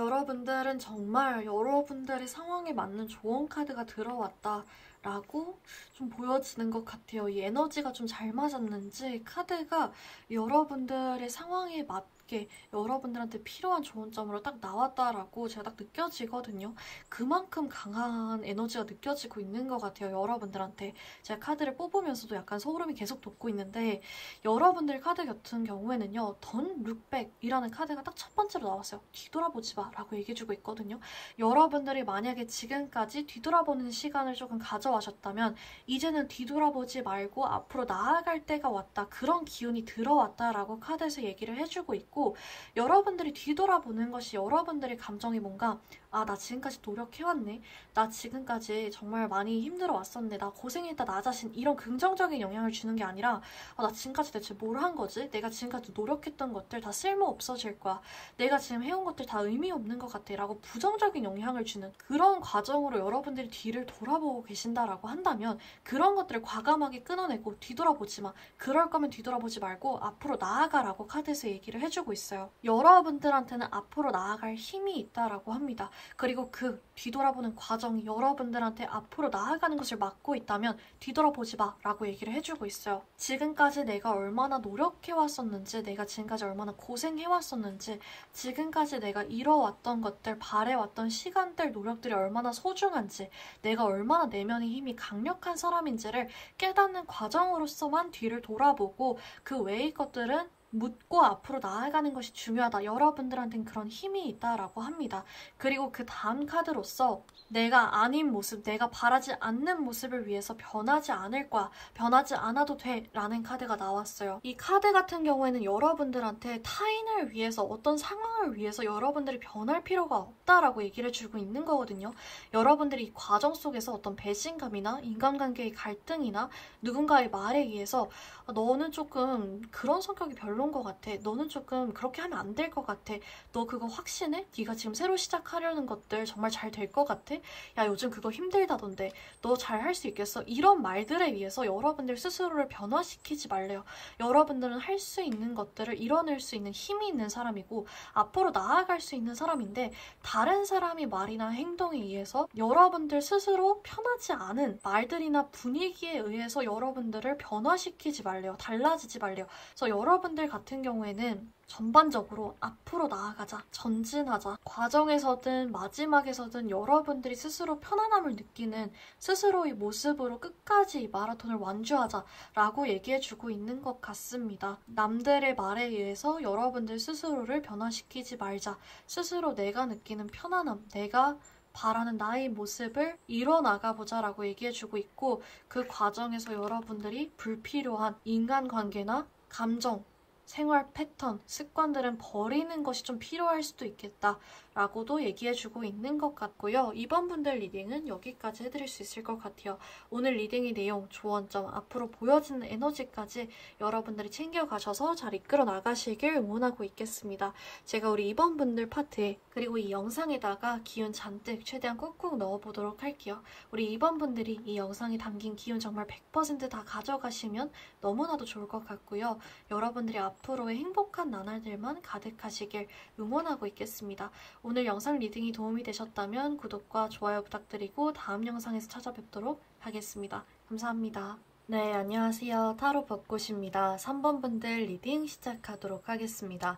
여러분들은 정말 여러분들의 상황에 맞는 조언 카드가 들어왔다 라고 좀 보여지는 것 같아요. 이 에너지가 좀 잘 맞았는지 카드가 여러분들의 상황에 맞게 여러분들한테 필요한 조언점으로 딱 나왔다라고 제가 딱 느껴지거든요. 그만큼 강한 에너지가 느껴지고 있는 것 같아요. 여러분들한테. 제가 카드를 뽑으면서도 약간 소름이 계속 돋고 있는데 여러분들 카드 같은 경우에는요. 던 룩백이라는 카드가 딱 첫 번째로 나왔어요. 뒤돌아보지 마 라고 얘기해주고 있거든요. 여러분들이 만약에 지금까지 뒤돌아보는 시간을 조금 가져와셨다면 이제는 뒤돌아보지 말고 앞으로 나아갈 때가 왔다. 그런 기운이 들어왔다라고 카드에서 얘기를 해주고 있고 여러분들이 뒤돌아보는 것이 여러분들의 감정이 뭔가 나 지금까지 노력해왔네. 나 지금까지 정말 많이 힘들어 왔었네. 나 고생했다 나 자신 이런 긍정적인 영향을 주는 게 아니라 나 지금까지 대체 뭘 한 거지? 내가 지금까지 노력했던 것들 다 쓸모 없어질 거야. 내가 지금 해온 것들 다 의미 없는 것 같아 라고 부정적인 영향을 주는 그런 과정으로 여러분들이 뒤를 돌아보고 계신다라고 한다면 그런 것들을 과감하게 끊어내고 뒤돌아보지 마. 그럴 거면 뒤돌아보지 말고 앞으로 나아가라고 카드에서 얘기를 해주고 있어요. 여러분들한테는 앞으로 나아갈 힘이 있다라고 합니다. 그리고 그 뒤돌아보는 과정이 여러분들한테 앞으로 나아가는 것을 막고 있다면 뒤돌아보지 마 라고 얘기를 해주고 있어요. 지금까지 내가 얼마나 노력해왔었는지 내가 지금까지 얼마나 고생해왔었는지 지금까지 내가 이뤄왔던 것들 바래왔던 시간들 노력들이 얼마나 소중한지 내가 얼마나 내면의 힘이 강력한 사람인지를 깨닫는 과정으로서만 뒤를 돌아보고 그 외의 것들은 묻고 앞으로 나아가는 것이 중요하다. 여러분들한테는 그런 힘이 있다라고 합니다. 그리고 그 다음 카드로서 내가 아닌 모습, 내가 바라지 않는 모습을 위해서 변하지 않을 거야. 변하지 않아도 돼. 라는 카드가 나왔어요. 이 카드 같은 경우에는 여러분들한테 타인을 위해서 어떤 상황을 위해서 여러분들이 변할 필요가 없다라고 얘기를 해주고 있는 거거든요. 여러분들이 이 과정 속에서 어떤 배신감이나 인간관계의 갈등이나 누군가의 말에 의해서 너는 조금 그런 성격이 별론 것 같아. 너는 조금 그렇게 하면 안 될 것 같아. 너 그거 확신해? 네가 지금 새로 시작하려는 것들 정말 잘 될 것 같아? 야 요즘 그거 힘들다던데 너 잘 할 수 있겠어? 이런 말들에 의해서 여러분들 스스로를 변화시키지 말래요. 여러분들은 할 수 있는 것들을 이뤄낼 수 있는 힘이 있는 사람이고 앞으로 나아갈 수 있는 사람인데 다른 사람의 말이나 행동에 의해서 여러분들 스스로 편하지 않은 말들이나 분위기에 의해서 여러분들을 변화시키지 말래요. 달라지지 말래요. 그래서 여러분들 같은 경우에는 전반적으로 앞으로 나아가자, 전진하자, 과정에서든 마지막에서든 여러분들이 스스로 편안함을 느끼는 스스로의 모습으로 끝까지 이 마라톤을 완주하자라고 얘기해주고 있는 것 같습니다. 남들의 말에 의해서 여러분들 스스로를 변화시키지 말자. 스스로 내가 느끼는 편안함, 내가 바라는 나의 모습을 이뤄나가보자 라고 얘기해주고 있고 그 과정에서 여러분들이 불필요한 인간관계나 감정, 생활 패턴, 습관들은 버리는 것이 좀 필요할 수도 있겠다 라고도 얘기해주고 있는 것 같고요. 이번 분들 리딩은 여기까지 해드릴 수 있을 것 같아요. 오늘 리딩의 내용, 조언점, 앞으로 보여지는 에너지까지 여러분들이 챙겨가셔서 잘 이끌어 나가시길 응원하고 있겠습니다. 제가 우리 이번 분들 파트에 그리고 이 영상에다가 기운 잔뜩 최대한 꾹꾹 넣어보도록 할게요. 우리 이번 분들이 이 영상에 담긴 기운 정말 100% 다 가져가시면 너무나도 좋을 것 같고요. 여러분들이 앞으로의 행복한 나날들만 가득하시길 응원하고 있겠습니다. 오늘 영상 리딩이 도움이 되셨다면 구독과 좋아요 부탁드리고 다음 영상에서 찾아뵙도록 하겠습니다. 감사합니다. 네, 안녕하세요. 타로 벚꽃입니다. 3번 분들 리딩 시작하도록 하겠습니다.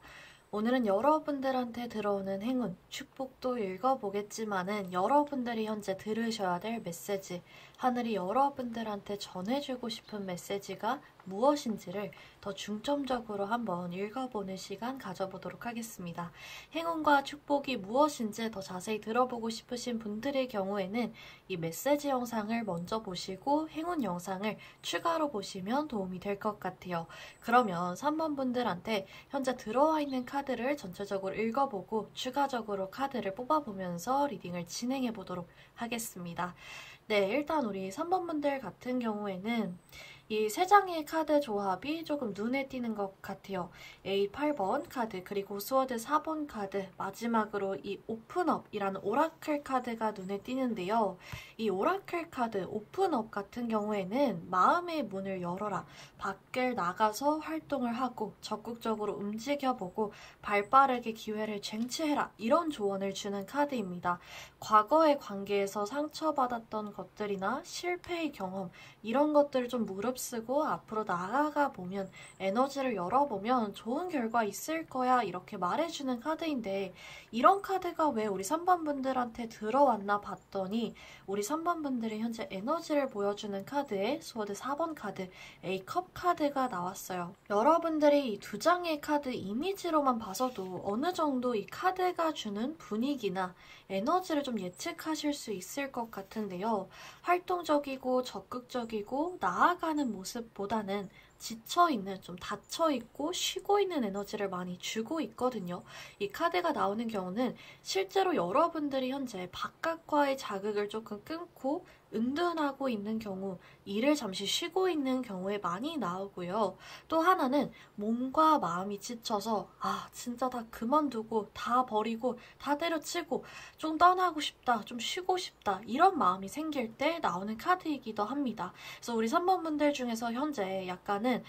오늘은 여러분들한테 들어오는 행운, 축복도 읽어보겠지만은 여러분들이 현재 들으셔야 될 메시지, 하늘이 여러분들한테 전해주고 싶은 메시지가 무엇인지를 더 중점적으로 한번 읽어보는 시간 가져보도록 하겠습니다. 행운과 축복이 무엇인지 더 자세히 들어보고 싶으신 분들의 경우에는 이 메시지 영상을 먼저 보시고 행운 영상을 추가로 보시면 도움이 될 것 같아요. 그러면 3번 분들한테 현재 들어와 있는 카드를 전체적으로 읽어보고 추가적으로 카드를 뽑아보면서 리딩을 진행해 보도록 하겠습니다. 네, 일단 우리 3번 분들 같은 경우에는 이 세 장의 카드 조합이 조금 눈에 띄는 것 같아요. A 8번 카드, 그리고 스워드 4번 카드, 마지막으로 이 오픈업이라는 오라클 카드가 눈에 띄는데요. 이 오라클 카드, 오픈업 같은 경우에는 마음의 문을 열어라. 밖을 나가서 활동을 하고 적극적으로 움직여보고 발빠르게 기회를 쟁취해라. 이런 조언을 주는 카드입니다. 과거의 관계에서 상처받았던 것들이나 실패의 경험, 이런 것들을 좀 무릅쓰고 앞으로 나아가 보면, 에너지를 열어보면 좋은 결과 있을 거야, 이렇게 말해주는 카드인데, 이런 카드가 왜 우리 3번 분들한테 들어왔나 봤더니 우리 3번 분들이 현재 에너지를 보여주는 카드에 스워드 4번 카드, A컵 카드가 나왔어요. 여러분들이 이 두 장의 카드 이미지로만 봐서도 어느 정도 이 카드가 주는 분위기나 에너지를 좀 예측하실 수 있을 것 같은데요. 활동적이고 적극적이고 나아가는 모습보다는 지쳐있는, 좀 닫혀있고 쉬고 있는 에너지를 많이 주고 있거든요. 이 카드가 나오는 경우는 실제로 여러분들이 현재 바깥과의 자극을 조금 끊고 은둔하고 있는 경우, 일을 잠시 쉬고 있는 경우에 많이 나오고요. 또 하나는 몸과 마음이 지쳐서 진짜 다 그만두고 다 버리고 다 때려치고 좀 떠나고 싶다, 좀 쉬고 싶다, 이런 마음이 생길 때 나오는 카드이기도 합니다. 그래서 우리 3번 분들 중에서 현재 약간은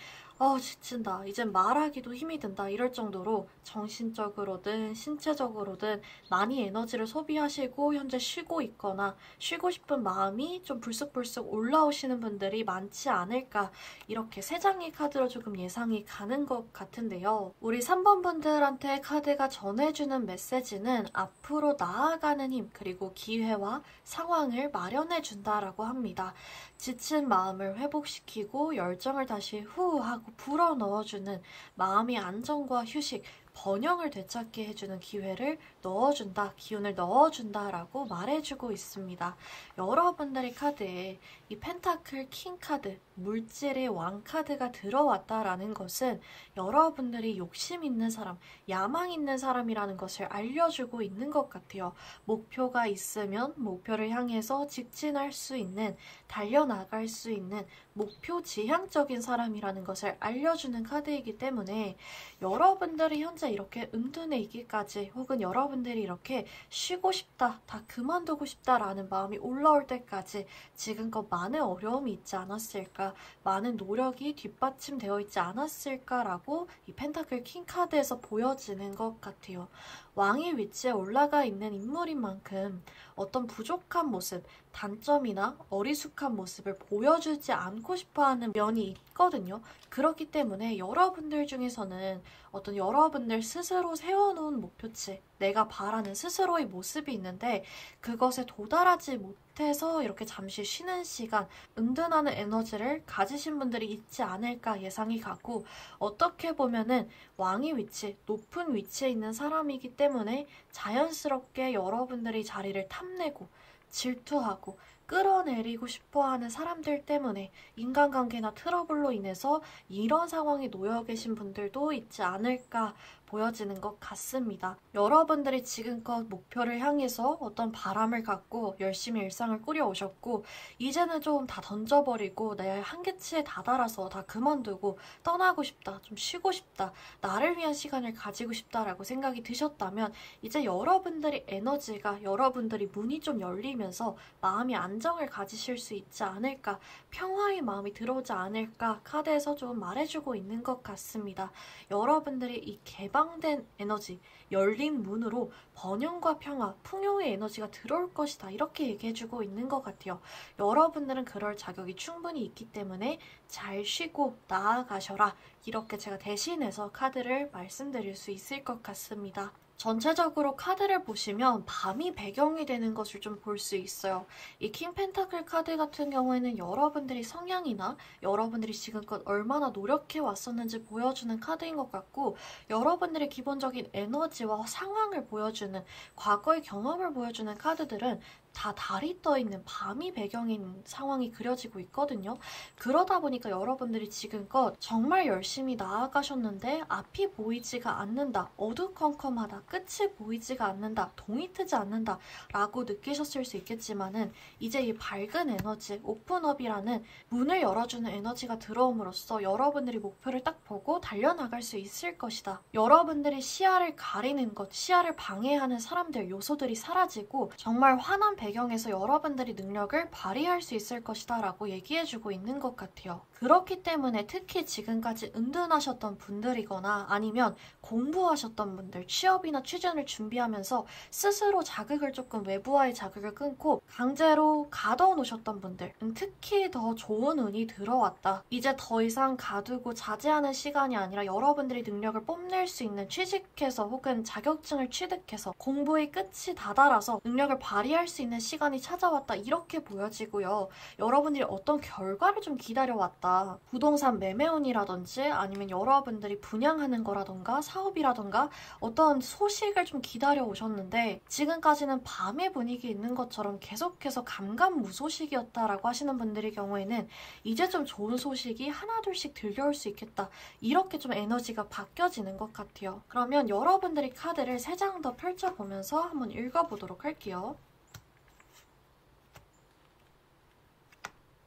지친다, 이젠 말하기도 힘이 든다, 이럴 정도로 정신적으로든 신체적으로든 많이 에너지를 소비하시고 현재 쉬고 있거나 쉬고 싶은 마음이 좀 불쑥불쑥 올라오시는 분들이 많지 않을까, 이렇게 세 장의 카드로 조금 예상이 가는 것 같은데요. 우리 3번 분들한테 카드가 전해주는 메시지는 앞으로 나아가는 힘, 그리고 기회와 상황을 마련해 준다라고 합니다. 지친 마음을 회복시키고 열정을 다시 후 하고 불어 넣어주는, 마음의 안정과 휴식, 번영을 되찾게 해주는 기회를 넣어준다, 기운을 넣어준다라고 말해주고 있습니다. 여러분들의 카드에 이 펜타클 킹 카드, 물질의 왕 카드가 들어왔다라는 것은 여러분들이 욕심 있는 사람, 야망 있는 사람이라는 것을 알려주고 있는 것 같아요. 목표가 있으면 목표를 향해서 직진할 수 있는, 달려나갈 수 있는 목표 지향적인 사람이라는 것을 알려주는 카드이기 때문에 여러분들이 현재 이렇게 은둔해 있기까지, 혹은 여러분들이 이렇게 쉬고 싶다, 다 그만두고 싶다라는 마음이 올라올 때까지 지금껏 많은 어려움이 있지 않았을까, 많은 노력이 뒷받침되어 있지 않았을까라고 이 펜타클 킹 카드에서 보여지는 것 같아요. 왕의 위치에 올라가 있는 인물인 만큼 어떤 부족한 모습, 단점이나 어리숙한 모습을 보여주지 않고 싶어하는 면이 있거든요. 그렇기 때문에 여러분들 중에서는 어떤 여러분들 스스로 세워놓은 목표치, 내가 바라는 스스로의 모습이 있는데 그것에 도달하지 못해서 이렇게 잠시 쉬는 시간, 은둔하는 에너지를 가지신 분들이 있지 않을까 예상이 가고, 어떻게 보면은 왕의 위치, 높은 위치에 있는 사람이기 때문에 자연스럽게 여러분들이 자리를 탐내고 질투하고 끌어내리고 싶어하는 사람들 때문에 인간관계나 트러블로 인해서 이런 상황에 놓여 계신 분들도 있지 않을까 보여지는 것 같습니다. 여러분들이 지금껏 목표를 향해서 어떤 바람을 갖고 열심히 일상을 꾸려오셨고, 이제는 좀 다 던져버리고 내 한계치에 다다라서 다 그만두고 떠나고 싶다, 좀 쉬고 싶다, 나를 위한 시간을 가지고 싶다라고 생각이 드셨다면, 이제 여러분들의 에너지가, 여러분들이 문이 좀 열리면서 마음이 안정을 가지실 수 있지 않을까, 평화의 마음이 들어오지 않을까 카드에서 좀 말해주고 있는 것 같습니다. 여러분들이 이 개방된 에너지, 열린 문으로 번영과 평화, 풍요의 에너지가 들어올 것이다, 이렇게 얘기해주고 있는 것 같아요. 여러분들은 그럴 자격이 충분히 있기 때문에 잘 쉬고 나아가셔라, 이렇게 제가 대신해서 카드를 말씀드릴 수 있을 것 같습니다. 전체적으로 카드를 보시면 밤이 배경이 되는 것을 좀 볼 수 있어요. 이 킹 펜타클 카드 같은 경우에는 여러분들이 성향이나 여러분들이 지금껏 얼마나 노력해 왔었는지 보여주는 카드인 것 같고, 여러분들의 기본적인 에너지와 상황을 보여주는, 과거의 경험을 보여주는 카드들은 다 달이 떠있는 밤이 배경인 상황이 그려지고 있거든요. 그러다 보니까 여러분들이 지금껏 정말 열심히 나아가셨는데 앞이 보이지가 않는다, 어두컴컴하다, 끝이 보이지가 않는다, 동이 트지 않는다 라고 느끼셨을 수 있겠지만은 이제 이 밝은 에너지, 오픈업이라는 문을 열어주는 에너지가 들어옴으로써 여러분들이 목표를 딱 보고 달려나갈 수 있을 것이다. 여러분들이 시야를 가리는 것, 시야를 방해하는 사람들, 요소들이 사라지고 정말 환한 배경에서 여러분들이 능력을 발휘할 수 있을 것이다 라고 얘기해주고 있는 것 같아요. 그렇기 때문에 특히 지금까지 은둔하셨던 분들이거나 아니면 공부하셨던 분들, 취업이나 취준을 준비하면서 스스로 자극을 조금 외부와의 자극을 끊고 강제로 가둬놓으셨던 분들은 특히 더 좋은 운이 들어왔다. 이제 더 이상 가두고 자제하는 시간이 아니라 여러분들이 능력을 뽐낼 수 있는, 취직해서 혹은 자격증을 취득해서 공부의 끝이 다다라서 능력을 발휘할 수 있는 시간이 찾아왔다. 이렇게 보여지고요. 여러분들이 어떤 결과를 좀 기다려왔다. 부동산 매매운이라든지 아니면 여러분들이 분양하는 거라던가 사업이라던가 어떤 소식을 좀 기다려 오셨는데 지금까지는 밤의 분위기 있는 것처럼 계속해서 감감무소식이었다라고 하시는 분들의 경우에는 이제 좀 좋은 소식이 하나둘씩 들려올 수 있겠다. 이렇게 좀 에너지가 바뀌어지는 것 같아요. 그러면 여러분들이 카드를 3장 더 펼쳐보면서 한번 읽어보도록 할게요.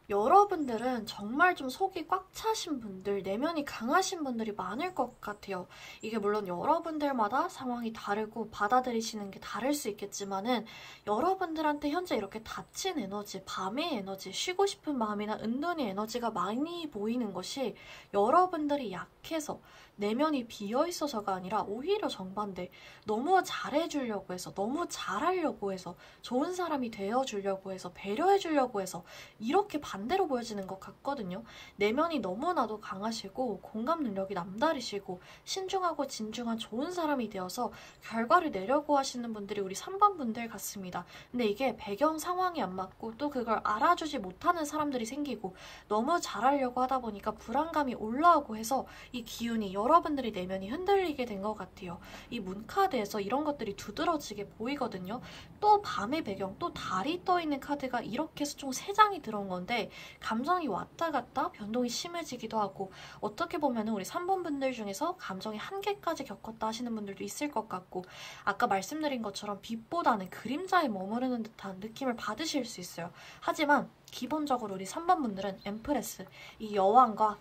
여러분들은 정말 좀 속이 꽉 차신 분들, 내면이 강하신 분들이 많을 것 같아요. 이게 물론 여러분들마다 상황이 다르고 받아들이시는 게 다를 수 있겠지만은 여러분들한테 현재 이렇게 닫힌 에너지, 밤의 에너지, 쉬고 싶은 마음이나 은둔의 에너지가 많이 보이는 것이 여러분들이 약해서 내면이 비어있어서가 아니라 오히려 정반대, 너무 잘해주려고 해서, 너무 잘하려고 해서, 좋은 사람이 되어주려고 해서, 배려해주려고 해서 이렇게 반대로 보여지는 것 같거든요. 내면이 너무나도 강하시고 공감 능력이 남다르시고 신중하고 진중한 좋은 사람이 되어서 결과를 내려고 하시는 분들이 우리 3번 분들 같습니다. 근데 이게 배경 상황이 안 맞고 또 그걸 알아주지 못하는 사람들이 생기고 너무 잘하려고 하다 보니까 불안감이 올라오고 해서 이 기운이 여러분들이 내면이 흔들리게 된 것 같아요. 이 문카드에서 이런 것들이 두드러지게 보이거든요. 또 밤의 배경, 또 달이 떠있는 카드가 이렇게 해서 총 3장이 들어온 건데 감정이 왔다 갔다 변동이 심해지기도 하고 어떻게 보면 우리 3번 분들 중에서 감정이 한계까지 겪었다 하시는 분들도 있을 것 같고 아까 말씀드린 것처럼 빛보다는 그림자에 머무르는 듯한 느낌을 받으실 수 있어요. 하지만 기본적으로 우리 3번 분들은 엠프레스, 이 여왕과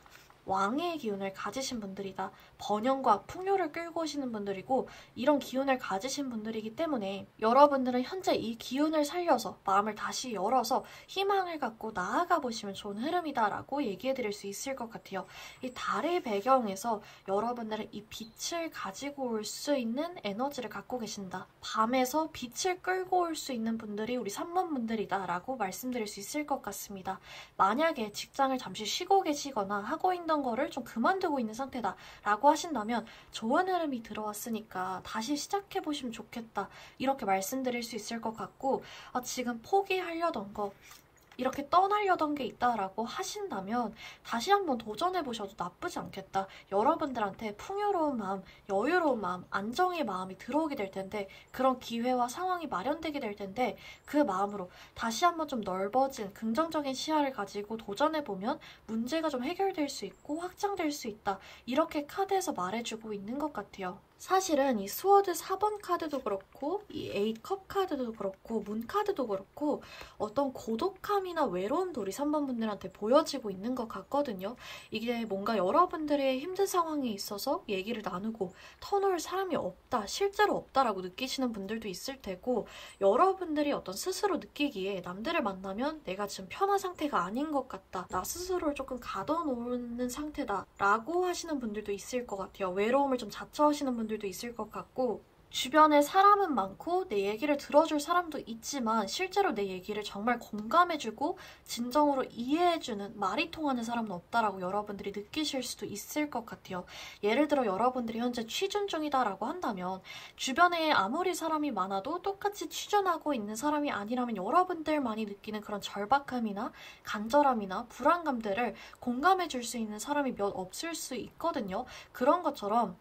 왕의 기운을 가지신 분들이다. 번영과 풍요를 끌고 오시는 분들이고 이런 기운을 가지신 분들이기 때문에 여러분들은 현재 이 기운을 살려서 마음을 다시 열어서 희망을 갖고 나아가 보시면 좋은 흐름이다 라고 얘기해 드릴 수 있을 것 같아요. 이 달의 배경에서 여러분들은 이 빛을 가지고 올 수 있는 에너지를 갖고 계신다. 밤에서 빛을 끌고 올 수 있는 분들이 우리 3번 분들이다 라고 말씀드릴 수 있을 것 같습니다. 만약에 직장을 잠시 쉬고 계시거나 하고 있는 거를 좀 그만두고 있는 상태다 라고 하신다면 좋은 흐름이 들어왔으니까 다시 시작해보시면 좋겠다 이렇게 말씀드릴 수 있을 것 같고 지금 포기하려던 거 이렇게 떠나려던 게 있다라고 하신다면 다시 한번 도전해보셔도 나쁘지 않겠다. 여러분들한테 풍요로운 마음, 여유로운 마음, 안정의 마음이 들어오게 될 텐데 그런 기회와 상황이 마련되게 될 텐데 그 마음으로 다시 한번 좀 넓어진 긍정적인 시야를 가지고 도전해보면 문제가 좀 해결될 수 있고 확장될 수 있다. 이렇게 카드에서 말해주고 있는 것 같아요. 사실은 이 스워드 4번 카드도 그렇고 이 8컵 카드도 그렇고 문 카드도 그렇고 어떤 고독함이나 외로움도 우리 3번 분들한테 보여지고 있는 것 같거든요. 이게 뭔가 여러분들의 힘든 상황에 있어서 얘기를 나누고 터놓을 사람이 없다, 실제로 없다라고 느끼시는 분들도 있을 테고 여러분들이 어떤 스스로 느끼기에 남들을 만나면 내가 지금 편한 상태가 아닌 것 같다, 나 스스로를 조금 가둬놓는 상태다 라고 하시는 분들도 있을 것 같아요. 외로움을 좀 자처하시는 분들도 있을 것 같고 주변에 사람은 많고 내 얘기를 들어줄 사람도 있지만 실제로 내 얘기를 정말 공감해주고 진정으로 이해해주는 말이 통하는 사람은 없다라고 여러분들이 느끼실 수도 있을 것 같아요. 예를 들어 여러분들이 현재 취준 중이다라고 한다면 주변에 아무리 사람이 많아도 똑같이 취준하고 있는 사람이 아니라면 여러분들만이 느끼는 그런 절박함이나 간절함이나 불안감들을 공감해줄 수 있는 사람이 몇 없을 수 있거든요. 그런 것처럼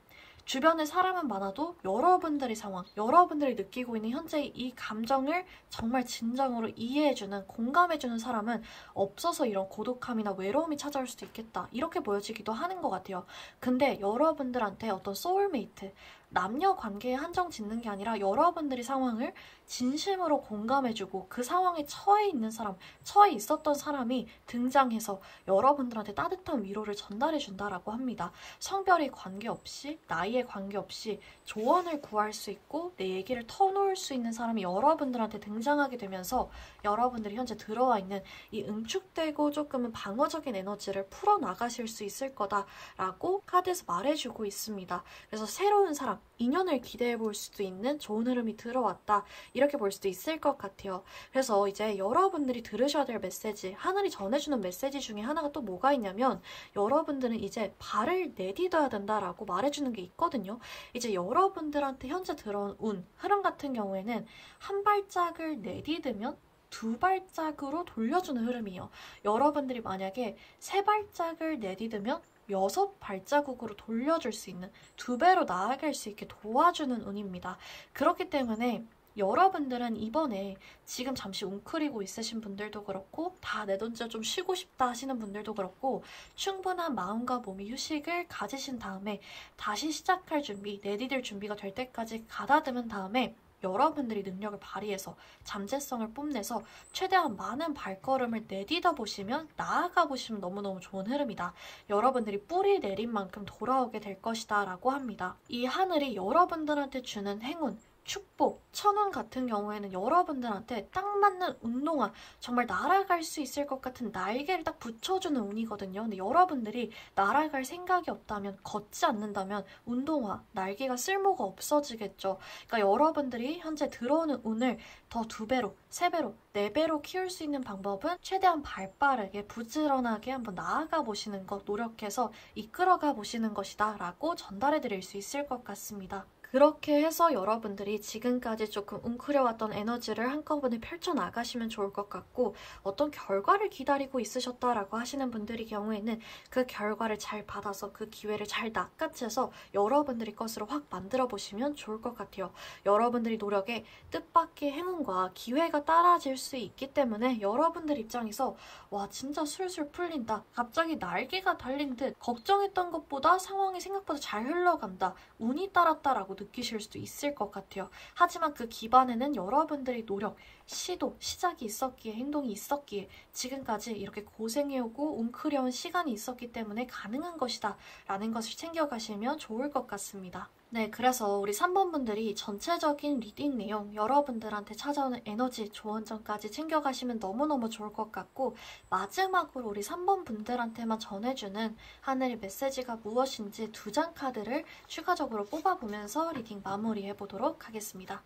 주변에 사람은 많아도 여러분들의 상황, 여러분들이 느끼고 있는 현재의 이 감정을 정말 진정으로 이해해주는, 공감해주는 사람은 없어서 이런 고독함이나 외로움이 찾아올 수도 있겠다. 이렇게 보여지기도 하는 것 같아요. 근데 여러분들한테 어떤 소울메이트, 남녀 관계에 한정 짓는 게 아니라 여러분들이 상황을 진심으로 공감해주고 그 상황에 처해 있는 사람, 처해 있었던 사람이 등장해서 여러분들한테 따뜻한 위로를 전달해준다라고 합니다. 성별에 관계없이, 나이에 관계없이 조언을 구할 수 있고 내 얘기를 터놓을 수 있는 사람이 여러분들한테 등장하게 되면서 여러분들이 현재 들어와 있는 이 응축되고 조금은 방어적인 에너지를 풀어나가실 수 있을 거다라고 카드에서 말해주고 있습니다. 그래서 새로운 사람, 인연을 기대해 볼 수도 있는 좋은 흐름이 들어왔다. 이렇게 볼 수도 있을 것 같아요. 그래서 이제 여러분들이 들으셔야 될 메시지, 하늘이 전해주는 메시지 중에 하나가 또 뭐가 있냐면 여러분들은 이제 발을 내딛어야 된다라고 말해주는 게 있거든요. 이제 여러분들한테 현재 들어온 운, 흐름 같은 경우에는 한 발짝을 내딛으면 두 발짝으로 돌려주는 흐름이에요. 여러분들이 만약에 세 발짝을 내딛으면 6발자국으로 돌려줄 수 있는, 2배로 나아갈 수 있게 도와주는 운입니다. 그렇기 때문에 여러분들은 이번에 지금 잠시 웅크리고 있으신 분들도 그렇고 다 내 돈 좀 쉬고 싶다 하시는 분들도 그렇고 충분한 마음과 몸의 휴식을 가지신 다음에 다시 시작할 준비, 내디딜 준비가 될 때까지 가다듬은 다음에 여러분들이 능력을 발휘해서 잠재성을 뽐내서 최대한 많은 발걸음을 내딛어 보시면, 나아가 보시면 너무너무 좋은 흐름이다. 여러분들이 뿌리 내린 만큼 돌아오게 될 것이다 라고 합니다. 이 하늘이 여러분들한테 주는 행운, 축복, 천운 같은 경우에는 여러분들한테 딱 맞는 운동화, 정말 날아갈 수 있을 것 같은 날개를 딱 붙여주는 운이거든요. 근데 여러분들이 날아갈 생각이 없다면, 걷지 않는다면 운동화, 날개가 쓸모가 없어지겠죠. 그러니까 여러분들이 현재 들어오는 운을 더 2배로, 3배로, 4배로 키울 수 있는 방법은 최대한 발빠르게 부지런하게 한번 나아가 보시는 것, 노력해서 이끌어가 보시는 것이다 라고 전달해 드릴 수 있을 것 같습니다. 그렇게 해서 여러분들이 지금까지 조금 웅크려왔던 에너지를 한꺼번에 펼쳐나가시면 좋을 것 같고, 어떤 결과를 기다리고 있으셨다라고 하시는 분들의 경우에는 그 결과를 잘 받아서 그 기회를 잘 낚아채서 여러분들이 것으로 확 만들어 보시면 좋을 것 같아요. 여러분들이 노력에 뜻밖의 행운과 기회가 따라질 수 있기 때문에 여러분들 입장에서 와, 진짜 술술 풀린다, 갑자기 날개가 달린 듯, 걱정했던 것보다 상황이 생각보다 잘 흘러간다, 운이 따랐다라고 느끼실 수도 있을 것 같아요. 하지만 그 기반에는 여러분들의 노력, 시도, 시작이 있었기에, 행동이 있었기에 지금까지 이렇게 고생해오고 웅크려온 시간이 있었기 때문에 가능한 것이다 라는 것을 챙겨가시면 좋을 것 같습니다. 네, 그래서 우리 3번 분들이 전체적인 리딩 내용, 여러분들한테 찾아오는 에너지, 조언점까지 챙겨가시면 너무너무 좋을 것 같고, 마지막으로 우리 3번 분들한테만 전해주는 하늘의 메시지가 무엇인지 2장 카드를 추가적으로 뽑아보면서 리딩 마무리해보도록 하겠습니다.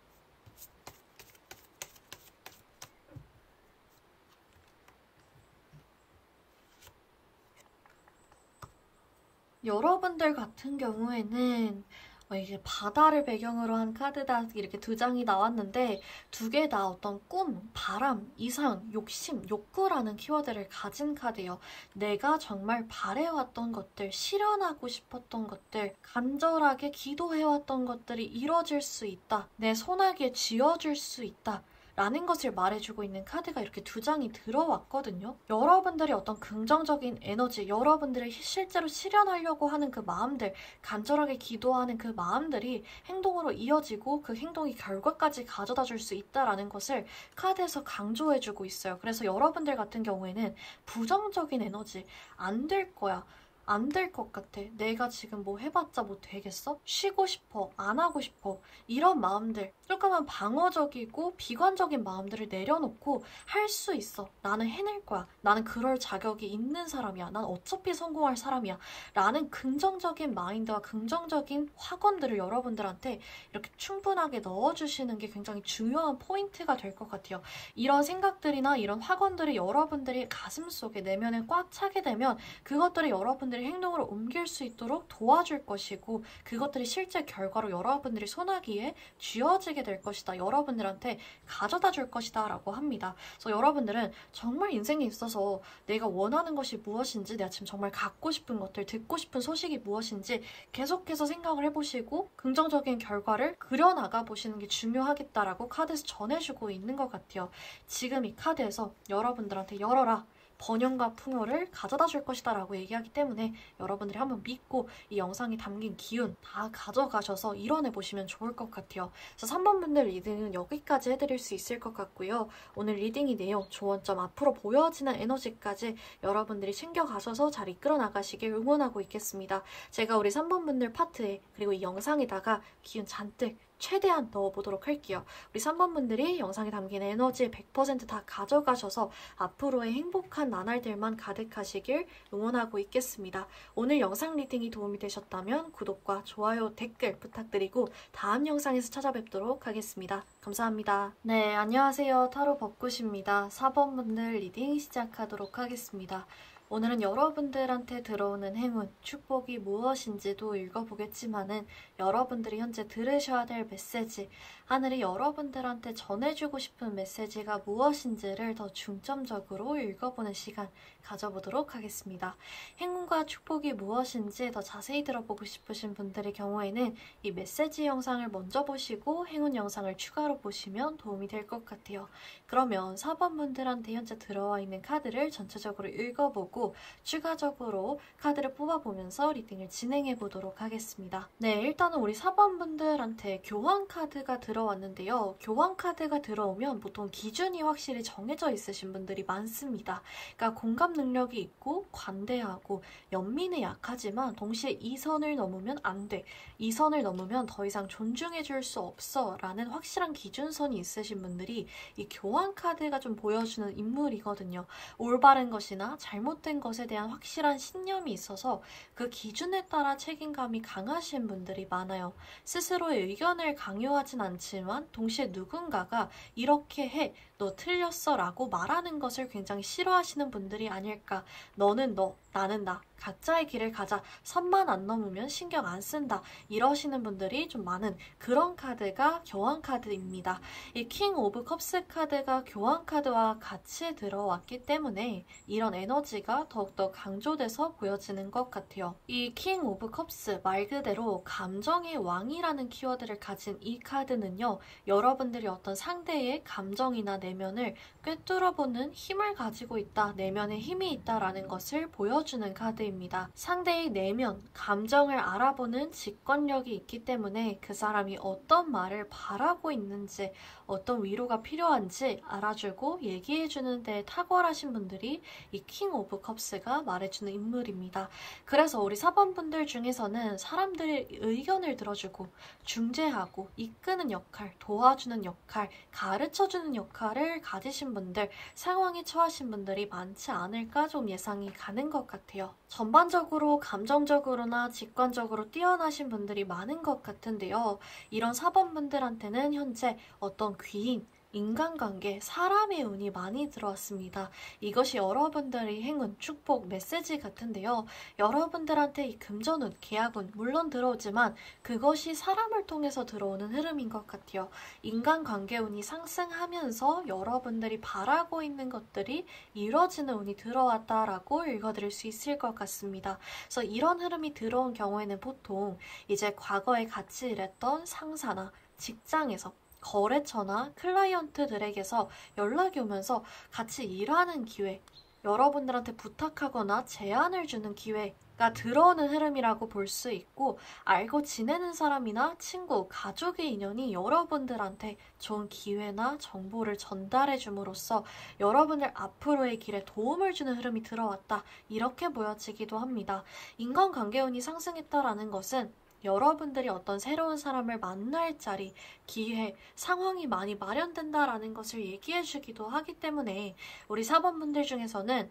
여러분들 같은 경우에는 이게 바다를 배경으로 한 카드다, 이렇게 2장이 나왔는데 2개 다 어떤 꿈, 바람, 이상, 욕심, 욕구라는 키워드를 가진 카드예요. 내가 정말 바래왔던 것들, 실현하고 싶었던 것들, 간절하게 기도해왔던 것들이 이루어질 수 있다. 내 손아귀에 쥐어줄 수 있다. 라는 것을 말해주고 있는 카드가 이렇게 2장이 들어왔거든요. 여러분들의 어떤 긍정적인 에너지, 여러분들이 실제로 실현하려고 하는 그 마음들, 간절하게 기도하는 그 마음들이 행동으로 이어지고 그 행동이 결과까지 가져다 줄 수 있다라는 것을 카드에서 강조해주고 있어요. 그래서 여러분들 같은 경우에는 부정적인 에너지, 안 될 거야, 안 될 것 같아, 내가 지금 뭐 해봤자 뭐 되겠어? 쉬고 싶어, 안 하고 싶어, 이런 마음들, 조금은 방어적이고 비관적인 마음들을 내려놓고 할 수 있어, 나는 해낼 거야, 나는 그럴 자격이 있는 사람이야, 난 어차피 성공할 사람이야 라는 긍정적인 마인드와 긍정적인 확언들을 여러분들한테 이렇게 충분하게 넣어주시는 게 굉장히 중요한 포인트가 될 것 같아요. 이런 생각들이나 이런 확언들이 여러분들이 가슴속에, 내면에 꽉 차게 되면 그것들을 여러분들이 여러분들의 행동으로 옮길 수 있도록 도와줄 것이고 그것들이 실제 결과로 여러분들이 손아귀에 쥐어지게 될 것이다. 여러분들한테 가져다 줄 것이다 라고 합니다. 그래서 여러분들은 정말 인생에 있어서 내가 원하는 것이 무엇인지, 내가 지금 정말 갖고 싶은 것들, 듣고 싶은 소식이 무엇인지 계속해서 생각을 해보시고 긍정적인 결과를 그려나가 보시는 게 중요하겠다라고 카드에서 전해주고 있는 것 같아요. 지금 이 카드에서 여러분들한테 열어라, 번영과 풍요를 가져다 줄 것이다 라고 얘기하기 때문에 여러분들이 한번 믿고 이 영상에 담긴 기운 다 가져가셔서 이뤄내 보시면 좋을 것 같아요. 그래서 3번 분들 리딩은 여기까지 해드릴 수 있을 것 같고요. 오늘 리딩이 내용, 조언점, 앞으로 보여지는 에너지까지 여러분들이 챙겨가셔서 잘 이끌어 나가시길 응원하고 있겠습니다. 제가 우리 3번 분들 파트에 그리고 이 영상에다가 기운 잔뜩 최대한 넣어보도록 할게요. 우리 3번 분들이 영상에 담긴 에너지 100% 다 가져가셔서 앞으로의 행복한 나날들만 가득하시길 응원하고 있겠습니다. 오늘 영상 리딩이 도움이 되셨다면 구독과 좋아요, 댓글 부탁드리고 다음 영상에서 찾아뵙도록 하겠습니다. 감사합니다. 네, 안녕하세요. 타로 벚꽃입니다. 4번 분들 리딩 시작하도록 하겠습니다. 오늘은 여러분들한테 들어오는 행운, 축복이 무엇인지도 읽어보겠지만은 여러분들이 현재 들으셔야 될 메시지, 하늘이 여러분들한테 전해주고 싶은 메시지가 무엇인지를 더 중점적으로 읽어보는 시간 가져보도록 하겠습니다. 행운과 축복이 무엇인지 더 자세히 들어보고 싶으신 분들의 경우에는 이 메시지 영상을 먼저 보시고 행운 영상을 추가로 보시면 도움이 될 것 같아요. 그러면 4번 분들한테 현재 들어와 있는 카드를 전체적으로 읽어보고 추가적으로 카드를 뽑아보면서 리딩을 진행해 보도록 하겠습니다. 네, 일단은 우리 4번 분들한테 교환 카드가 들어왔는데요. 교환 카드가 들어오면 보통 기준이 확실히 정해져 있으신 분들이 많습니다. 그러니까 공감 능력이 있고 관대하고 연민에 약하지만 동시에 이 선을 넘으면 안 돼. 이 선을 넘으면 더 이상 존중해 줄 수 없어 라는 확실한 기준선이 있으신 분들이 이 교환 카드가 좀 보여주는 인물이거든요. 올바른 것이나 잘못된 것에 대한 확실한 신념이 있어서 그 기준에 따라 책임감이 강하신 분들이 많아요. 스스로의 의견을 강요하진 않지만 동시에 누군가가 이렇게 해, 너 틀렸어 라고 말하는 것을 굉장히 싫어하시는 분들이 아닐까. 너는 너, 나는 나, 각자의 길을 가자, 선만 안 넘으면 신경 안 쓴다, 이러시는 분들이 좀 많은 그런 카드가 교환 카드입니다. 이 킹 오브 컵스 카드가 교환 카드와 같이 들어왔기 때문에 이런 에너지가 더욱더 강조돼서 보여지는 것 같아요. 이 킹 오브 컵스, 말 그대로 감정의 왕이라는 키워드를 가진 이 카드는요, 여러분들이 어떤 상대의 감정이나 내면을 꿰뚫어보는 힘을 가지고 있다, 내면에 힘이 있다라는 것을 보여주는 카드입니다. 상대의 내면, 감정을 알아보는 직관력이 있기 때문에 그 사람이 어떤 말을 바라고 있는지, 어떤 위로가 필요한지 알아주고 얘기해주는 데 탁월하신 분들이 이 킹 오브 컵스가 말해주는 인물입니다. 그래서 우리 4번 분들 중에서는 사람들의 의견을 들어주고 중재하고 이끄는 역할, 도와주는 역할, 가르쳐주는 역할을 가지신 분들, 상황에 처하신 분들이 많지 않을까 좀 예상이 가는 것 같아요. 전반적으로 감정적으로나 직관적으로 뛰어나신 분들이 많은 것 같은데요. 이런 4번 분들한테는 현재 어떤 귀인, 인간관계, 사람의 운이 많이 들어왔습니다. 이것이 여러분들의 행운, 축복, 메시지 같은데요. 여러분들한테 이 금전운, 계약운 물론 들어오지만 그것이 사람을 통해서 들어오는 흐름인 것 같아요. 인간관계 운이 상승하면서 여러분들이 바라고 있는 것들이 이루어지는 운이 들어왔다라고 읽어드릴 수 있을 것 같습니다. 그래서 이런 흐름이 들어온 경우에는 보통 이제 과거에 같이 일했던 상사나 직장에서 거래처나 클라이언트들에게서 연락이 오면서 같이 일하는 기회, 여러분들한테 부탁하거나 제안을 주는 기회가 들어오는 흐름이라고 볼 수 있고, 알고 지내는 사람이나 친구, 가족의 인연이 여러분들한테 좋은 기회나 정보를 전달해 줌으로써 여러분들 앞으로의 길에 도움을 주는 흐름이 들어왔다, 이렇게 보여지기도 합니다. 인간관계운이 상승했다라는 것은 여러분들이 어떤 새로운 사람을 만날 자리, 기회, 상황이 많이 마련된다라는 것을 얘기해주기도 하기 때문에 우리 4번 분들 중에서는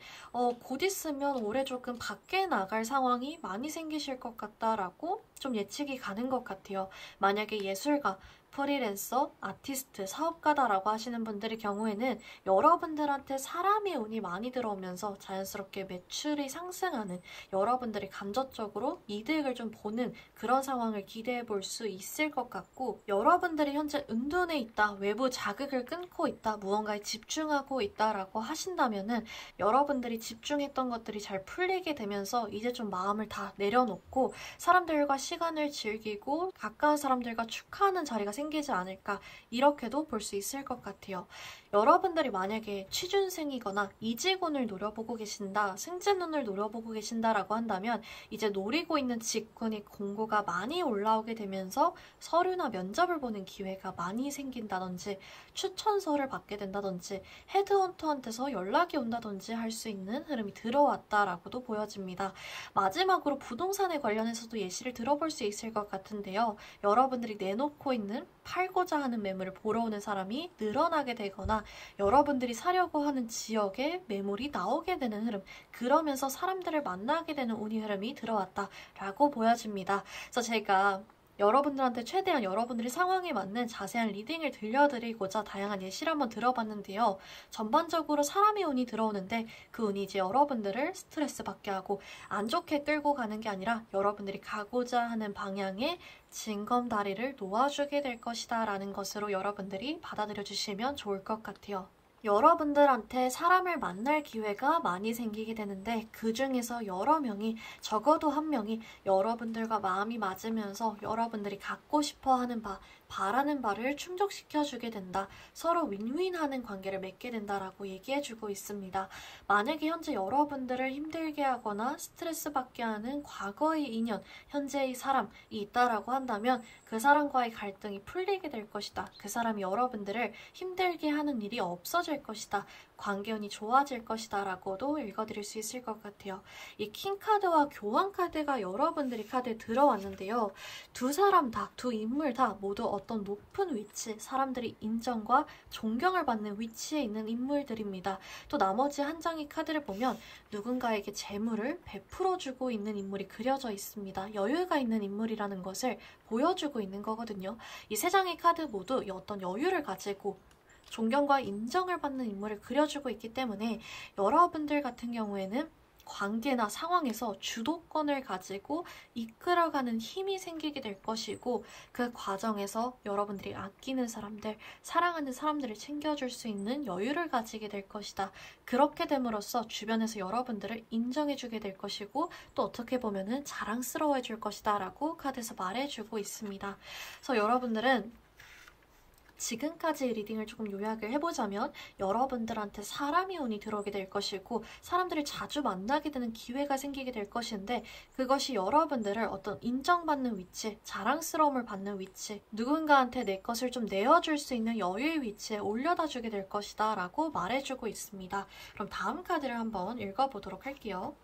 곧 있으면 올해 조금 밖에 나갈 상황이 많이 생기실 것 같다라고 좀 예측이 가는 것 같아요. 만약에 예술가, 프리랜서, 아티스트, 사업가다라고 하시는 분들의 경우에는 여러분들한테 사람의 운이 많이 들어오면서 자연스럽게 매출이 상승하는, 여러분들이 감정적으로 이득을 좀 보는 그런 상황을 기대해 볼 수 있을 것 같고, 여러분들이 현재 은둔해 있다, 외부 자극을 끊고 있다, 무언가에 집중하고 있다라고 하신다면은 여러분들이 집중했던 것들이 잘 풀리게 되면서 이제 좀 마음을 다 내려놓고 사람들과 시간을 즐기고 가까운 사람들과 축하하는 자리가 생기지 않을까, 이렇게도 볼 수 있을 것 같아요. 여러분들이 만약에 취준생이거나 이직운을 노려보고 계신다, 승진운을 노려보고 계신다라고 한다면 이제 노리고 있는 직군이 공고가 많이 올라오게 되면서 서류나 면접을 보는 기회가 많이 생긴다든지, 추천서를 받게 된다든지, 헤드헌터한테서 연락이 온다든지 할 수 있는 흐름이 들어왔다라고도 보여집니다. 마지막으로 부동산에 관련해서도 예시를 들어볼 수 있을 것 같은데요. 여러분들이 내놓고 있는, 팔고자 하는 매물을 보러 오는 사람이 늘어나게 되거나 여러분들이 사려고 하는 지역에 매물이 나오게 되는 흐름, 그러면서 사람들을 만나게 되는 운이 흐름이 들어왔다라고 보여집니다. 그래서 제가 여러분들한테 최대한 여러분들이 상황에 맞는 자세한 리딩을 들려드리고자 다양한 예시를 한번 들어봤는데요. 전반적으로 사람의 운이 들어오는데 그 운이 이제 여러분들을 스트레스 받게 하고 안 좋게 끌고 가는 게 아니라 여러분들이 가고자 하는 방향에 징검다리를 놓아주게 될 것이다 라는 것으로 여러분들이 받아들여 주시면 좋을 것 같아요. 여러분들한테 사람을 만날 기회가 많이 생기게 되는데 그 중에서 여러 명이, 적어도 한 명이 여러분들과 마음이 맞으면서 여러분들이 갖고 싶어 하는 바, 바라는 바를 충족시켜주게 된다. 서로 윈윈하는 관계를 맺게 된다라고 얘기해주고 있습니다. 만약에 현재 여러분들을 힘들게 하거나 스트레스 받게 하는 과거의 인연, 현재의 사람이 있다라고 한다면 그 사람과의 갈등이 풀리게 될 것이다. 그 사람이 여러분들을 힘들게 하는 일이 없어질 것이다. 관계운이 좋아질 것이다 라고도 읽어드릴 수 있을 것 같아요. 이 킹카드와 교환카드가 여러분들이 카드에 들어왔는데요. 두 사람 다, 두 인물 다 모두 어떤 높은 위치, 사람들이 인정과 존경을 받는 위치에 있는 인물들입니다. 또 나머지 한 장의 카드를 보면 누군가에게 재물을 베풀어주고 있는 인물이 그려져 있습니다. 여유가 있는 인물이라는 것을 보여주고 있는 거거든요. 이 세 장의 카드 모두 어떤 여유를 가지고 존경과 인정을 받는 인물을 그려주고 있기 때문에 여러분들 같은 경우에는 관계나 상황에서 주도권을 가지고 이끌어가는 힘이 생기게 될 것이고, 그 과정에서 여러분들이 아끼는 사람들, 사랑하는 사람들을 챙겨줄 수 있는 여유를 가지게 될 것이다. 그렇게 됨으로써 주변에서 여러분들을 인정해주게 될 것이고 또 어떻게 보면은 자랑스러워해줄 것이다 라고 카드에서 말해주고 있습니다. 그래서 여러분들은 지금까지 리딩을 조금 요약을 해보자면 여러분들한테 사람의 운이 들어오게 될 것이고 사람들을 자주 만나게 되는 기회가 생기게 될 것인데, 그것이 여러분들을 어떤 인정받는 위치, 자랑스러움을 받는 위치, 누군가한테 내 것을 좀 내어줄 수 있는 여유의 위치에 올려다 주게 될 것이다 라고 말해주고 있습니다. 그럼 다음 카드를 한번 읽어보도록 할게요.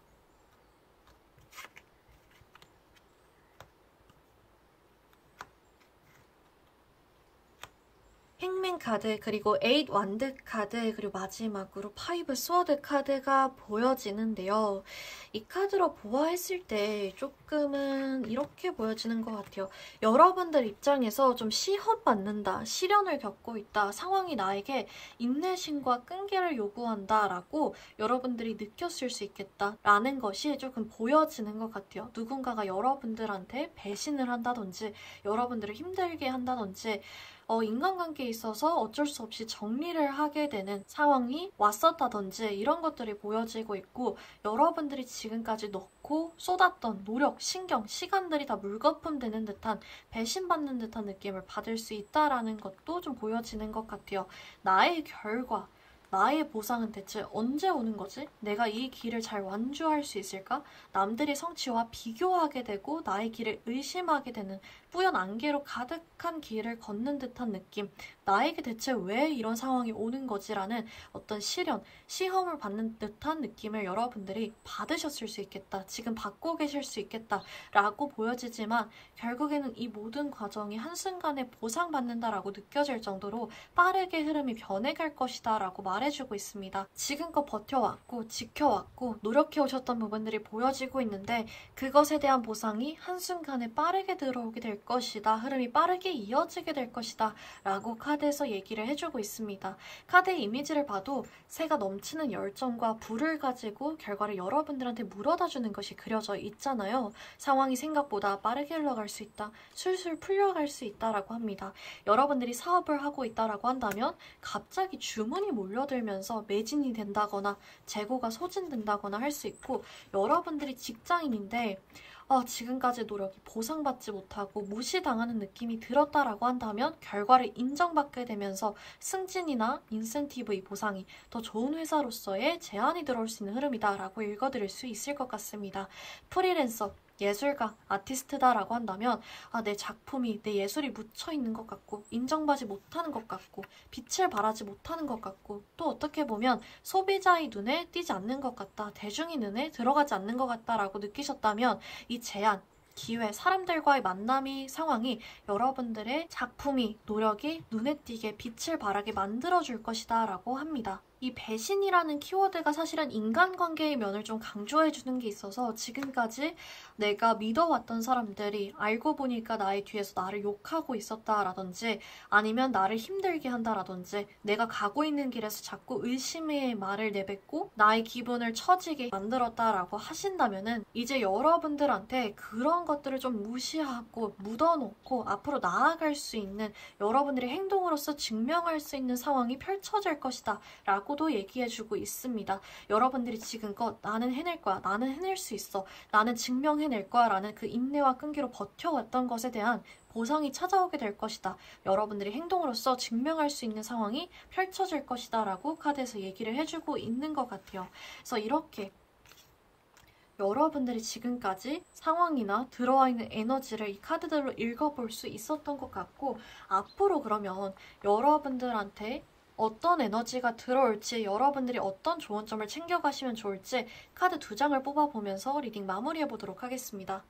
행맨 카드, 그리고 8 완드 카드, 그리고 마지막으로 5 스워드 카드가 보여지는데요. 이 카드로 보아했을 때 조금은 이렇게 보여지는 것 같아요. 여러분들 입장에서 좀 시험받는다, 시련을 겪고 있다, 상황이 나에게 인내심과 끈기를 요구한다 라고 여러분들이 느꼈을 수 있겠다 라는 것이 조금 보여지는 것 같아요. 누군가가 여러분들한테 배신을 한다든지 여러분들을 힘들게 한다든지 인간관계에 있어서 어쩔 수 없이 정리를 하게 되는 상황이 왔었다든지 이런 것들이 보여지고 있고, 여러분들이 지금까지 넣고 쏟았던 노력, 신경, 시간들이 다 물거품 되는 듯한, 배신받는 듯한 느낌을 받을 수 있다라는 것도 좀 보여지는 것 같아요. 나의 결과, 나의 보상은 대체 언제 오는 거지? 내가 이 길을 잘 완주할 수 있을까? 남들의 성취와 비교하게 되고 나의 길을 의심하게 되는 뿌연 안개로 가득한 길을 걷는 듯한 느낌. 나에게 대체 왜 이런 상황이 오는 거지라는 어떤 시련, 시험을 받는 듯한 느낌을 여러분들이 받으셨을 수 있겠다. 지금 받고 계실 수 있겠다 라고 보여지지만 결국에는 이 모든 과정이 한순간에 보상받는다라고 느껴질 정도로 빠르게 흐름이 변해갈 것이다 라고 말해주고 있습니다. 지금껏 버텨왔고 지켜왔고 노력해오셨던 부분들이 보여지고 있는데 그것에 대한 보상이 한순간에 빠르게 들어오게 될 것이다. 흐름이 빠르게 이어지게 될 것이다. 라고 카드에서 얘기를 해주고 있습니다. 카드의 이미지를 봐도 새가 넘치는 열정과 불을 가지고 결과를 여러분들한테 물어다주는 것이 그려져 있잖아요. 상황이 생각보다 빠르게 흘러갈 수 있다. 술술 풀려갈 수 있다라고 합니다. 여러분들이 사업을 하고 있다라고 한다면 갑자기 주문이 몰려들면서 매진이 된다거나 재고가 소진된다거나 할 수 있고, 여러분들이 직장인인데 지금까지 노력이 보상받지 못하고 무시당하는 느낌이 들었다라고 한다면 결과를 인정받게 되면서 승진이나 인센티브 보상이 더 좋은 회사로서의 제안이 들어올 수 있는 흐름이다라고 읽어드릴 수 있을 것 같습니다. 프리랜서, 예술가, 아티스트다라고 한다면 내 작품이, 내 예술이 묻혀있는 것 같고 인정받지 못하는 것 같고 빛을 발하지 못하는 것 같고 또 어떻게 보면 소비자의 눈에 띄지 않는 것 같다, 대중의 눈에 들어가지 않는 것 같다라고 느끼셨다면 이 제안, 기회, 사람들과의 만남이 상황이 여러분들의 작품이, 노력이 눈에 띄게 빛을 발하게 만들어줄 것이다 라고 합니다. 이 배신이라는 키워드가 사실은 인간관계의 면을 좀 강조해주는 게 있어서 지금까지 내가 믿어왔던 사람들이 알고 보니까 나의 뒤에서 나를 욕하고 있었다라든지 아니면 나를 힘들게 한다라든지 내가 가고 있는 길에서 자꾸 의심의 말을 내뱉고 나의 기분을 처지게 만들었다라고 하신다면은 이제 여러분들한테 그런 것들을 좀 무시하고 묻어놓고 앞으로 나아갈 수 있는, 여러분들의 행동으로서 증명할 수 있는 상황이 펼쳐질 것이다 라고도 얘기해주고 있습니다. 여러분들이 지금껏 나는 해낼 거야, 나는 해낼 수 있어, 나는 증명해낼 거야 라는 그 인내와 끈기로 버텨왔던 것에 대한 보상이 찾아오게 될 것이다. 여러분들이 행동으로서 증명할 수 있는 상황이 펼쳐질 것이다 라고 카드에서 얘기를 해주고 있는 것 같아요. 그래서 이렇게 여러분들이 지금까지 상황이나 들어와 있는 에너지를 이 카드들로 읽어볼 수 있었던 것 같고, 앞으로 그러면 여러분들한테 어떤 에너지가 들어올지, 여러분들이 어떤 좋은 점을 챙겨가시면 좋을지 카드 2장을 뽑아보면서 리딩 마무리해보도록 하겠습니다.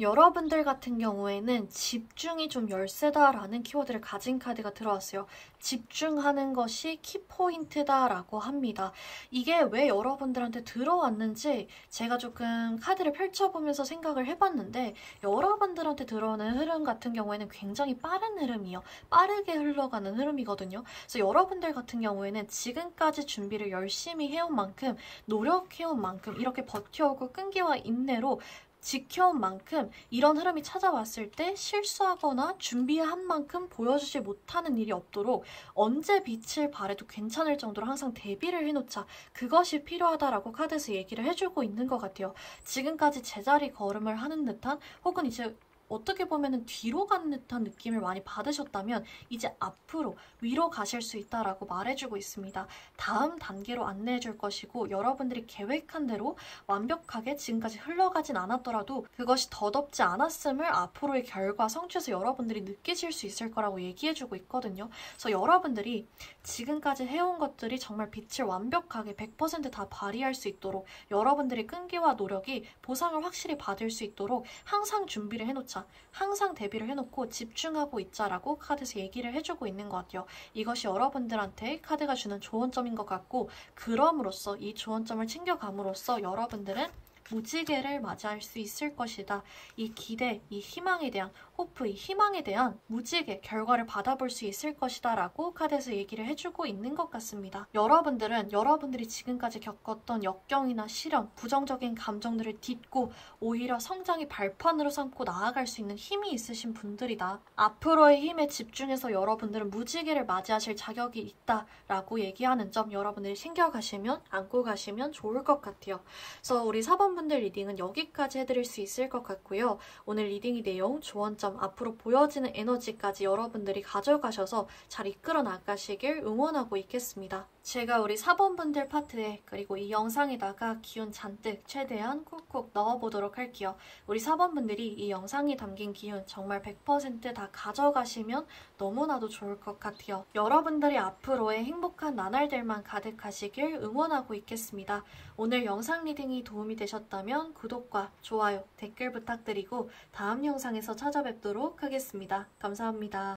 여러분들 같은 경우에는 집중이 좀 열세다라는 키워드를 가진 카드가 들어왔어요. 집중하는 것이 키포인트다라고 합니다. 이게 왜 여러분들한테 들어왔는지 제가 조금 카드를 펼쳐보면서 생각을 해봤는데, 여러분들한테 들어오는 흐름 같은 경우에는 굉장히 빠른 흐름이에요. 빠르게 흘러가는 흐름이거든요. 그래서 여러분들 같은 경우에는 지금까지 준비를 열심히 해온 만큼, 노력해온 만큼, 이렇게 버텨오고 끈기와 인내로 지켜온 만큼 이런 흐름이 찾아왔을 때 실수하거나 준비한 만큼 보여주지 못하는 일이 없도록 언제 빛을 발해도 괜찮을 정도로 항상 대비를 해놓자, 그것이 필요하다라고 카드에서 얘기를 해주고 있는 것 같아요. 지금까지 제자리 걸음을 하는 듯한, 혹은 이제 어떻게 보면 뒤로 가는 듯한 느낌을 많이 받으셨다면 이제 앞으로 위로 가실 수 있다라고 말해주고 있습니다. 다음 단계로 안내해줄 것이고, 여러분들이 계획한 대로 완벽하게 지금까지 흘러가진 않았더라도 그것이 덧없지 않았음을 앞으로의 결과, 성취에서 여러분들이 느끼실 수 있을 거라고 얘기해주고 있거든요. 그래서 여러분들이 지금까지 해온 것들이 정말 빛을 완벽하게 100% 다 발휘할 수 있도록, 여러분들의 끈기와 노력이 보상을 확실히 받을 수 있도록 항상 준비를 해놓자, 항상 대비를 해놓고 집중하고 있자라고 카드에서 얘기를 해주고 있는 것 같아요. 이것이 여러분들한테 카드가 주는 조언점인 것 같고, 그럼으로써 이 조언점을 챙겨감으로써 여러분들은 무지개를 맞이할 수 있을 것이다. 이 기대, 이 희망에 대한, 호프, 이 희망에 대한 무지개 결과를 받아볼 수 있을 것이다 라고 카드에서 얘기를 해주고 있는 것 같습니다. 여러분들은 여러분들이 지금까지 겪었던 역경이나 시련, 부정적인 감정들을 딛고 오히려 성장의 발판으로 삼고 나아갈 수 있는 힘이 있으신 분들이다. 앞으로의 힘에 집중해서 여러분들은 무지개를 맞이하실 자격이 있다 라고 얘기하는 점 여러분들이 챙겨가시면, 안고 가시면 좋을 것 같아요. 그래서 우리 4번분들 리딩은 여기까지 해드릴 수 있을 것 같고요. 오늘 리딩의 내용, 조언점, 앞으로 보여지는 에너지까지 여러분들이 가져가셔서 잘 이끌어 나가시길 응원하고 있겠습니다. 제가 우리 4번분들 파트에, 그리고 이 영상에다가 기운 잔뜩 최대한 콕콕 넣어보도록 할게요. 우리 4번분들이 이 영상에 담긴 기운 정말 100% 다 가져가시면 너무나도 좋을 것 같아요. 여러분들이 앞으로의 행복한 나날들만 가득하시길 응원하고 있겠습니다. 오늘 영상 리딩이 도움이 되셨다면 구독과 좋아요, 댓글 부탁드리고 다음 영상에서 찾아뵙도록 하겠습니다. 감사합니다.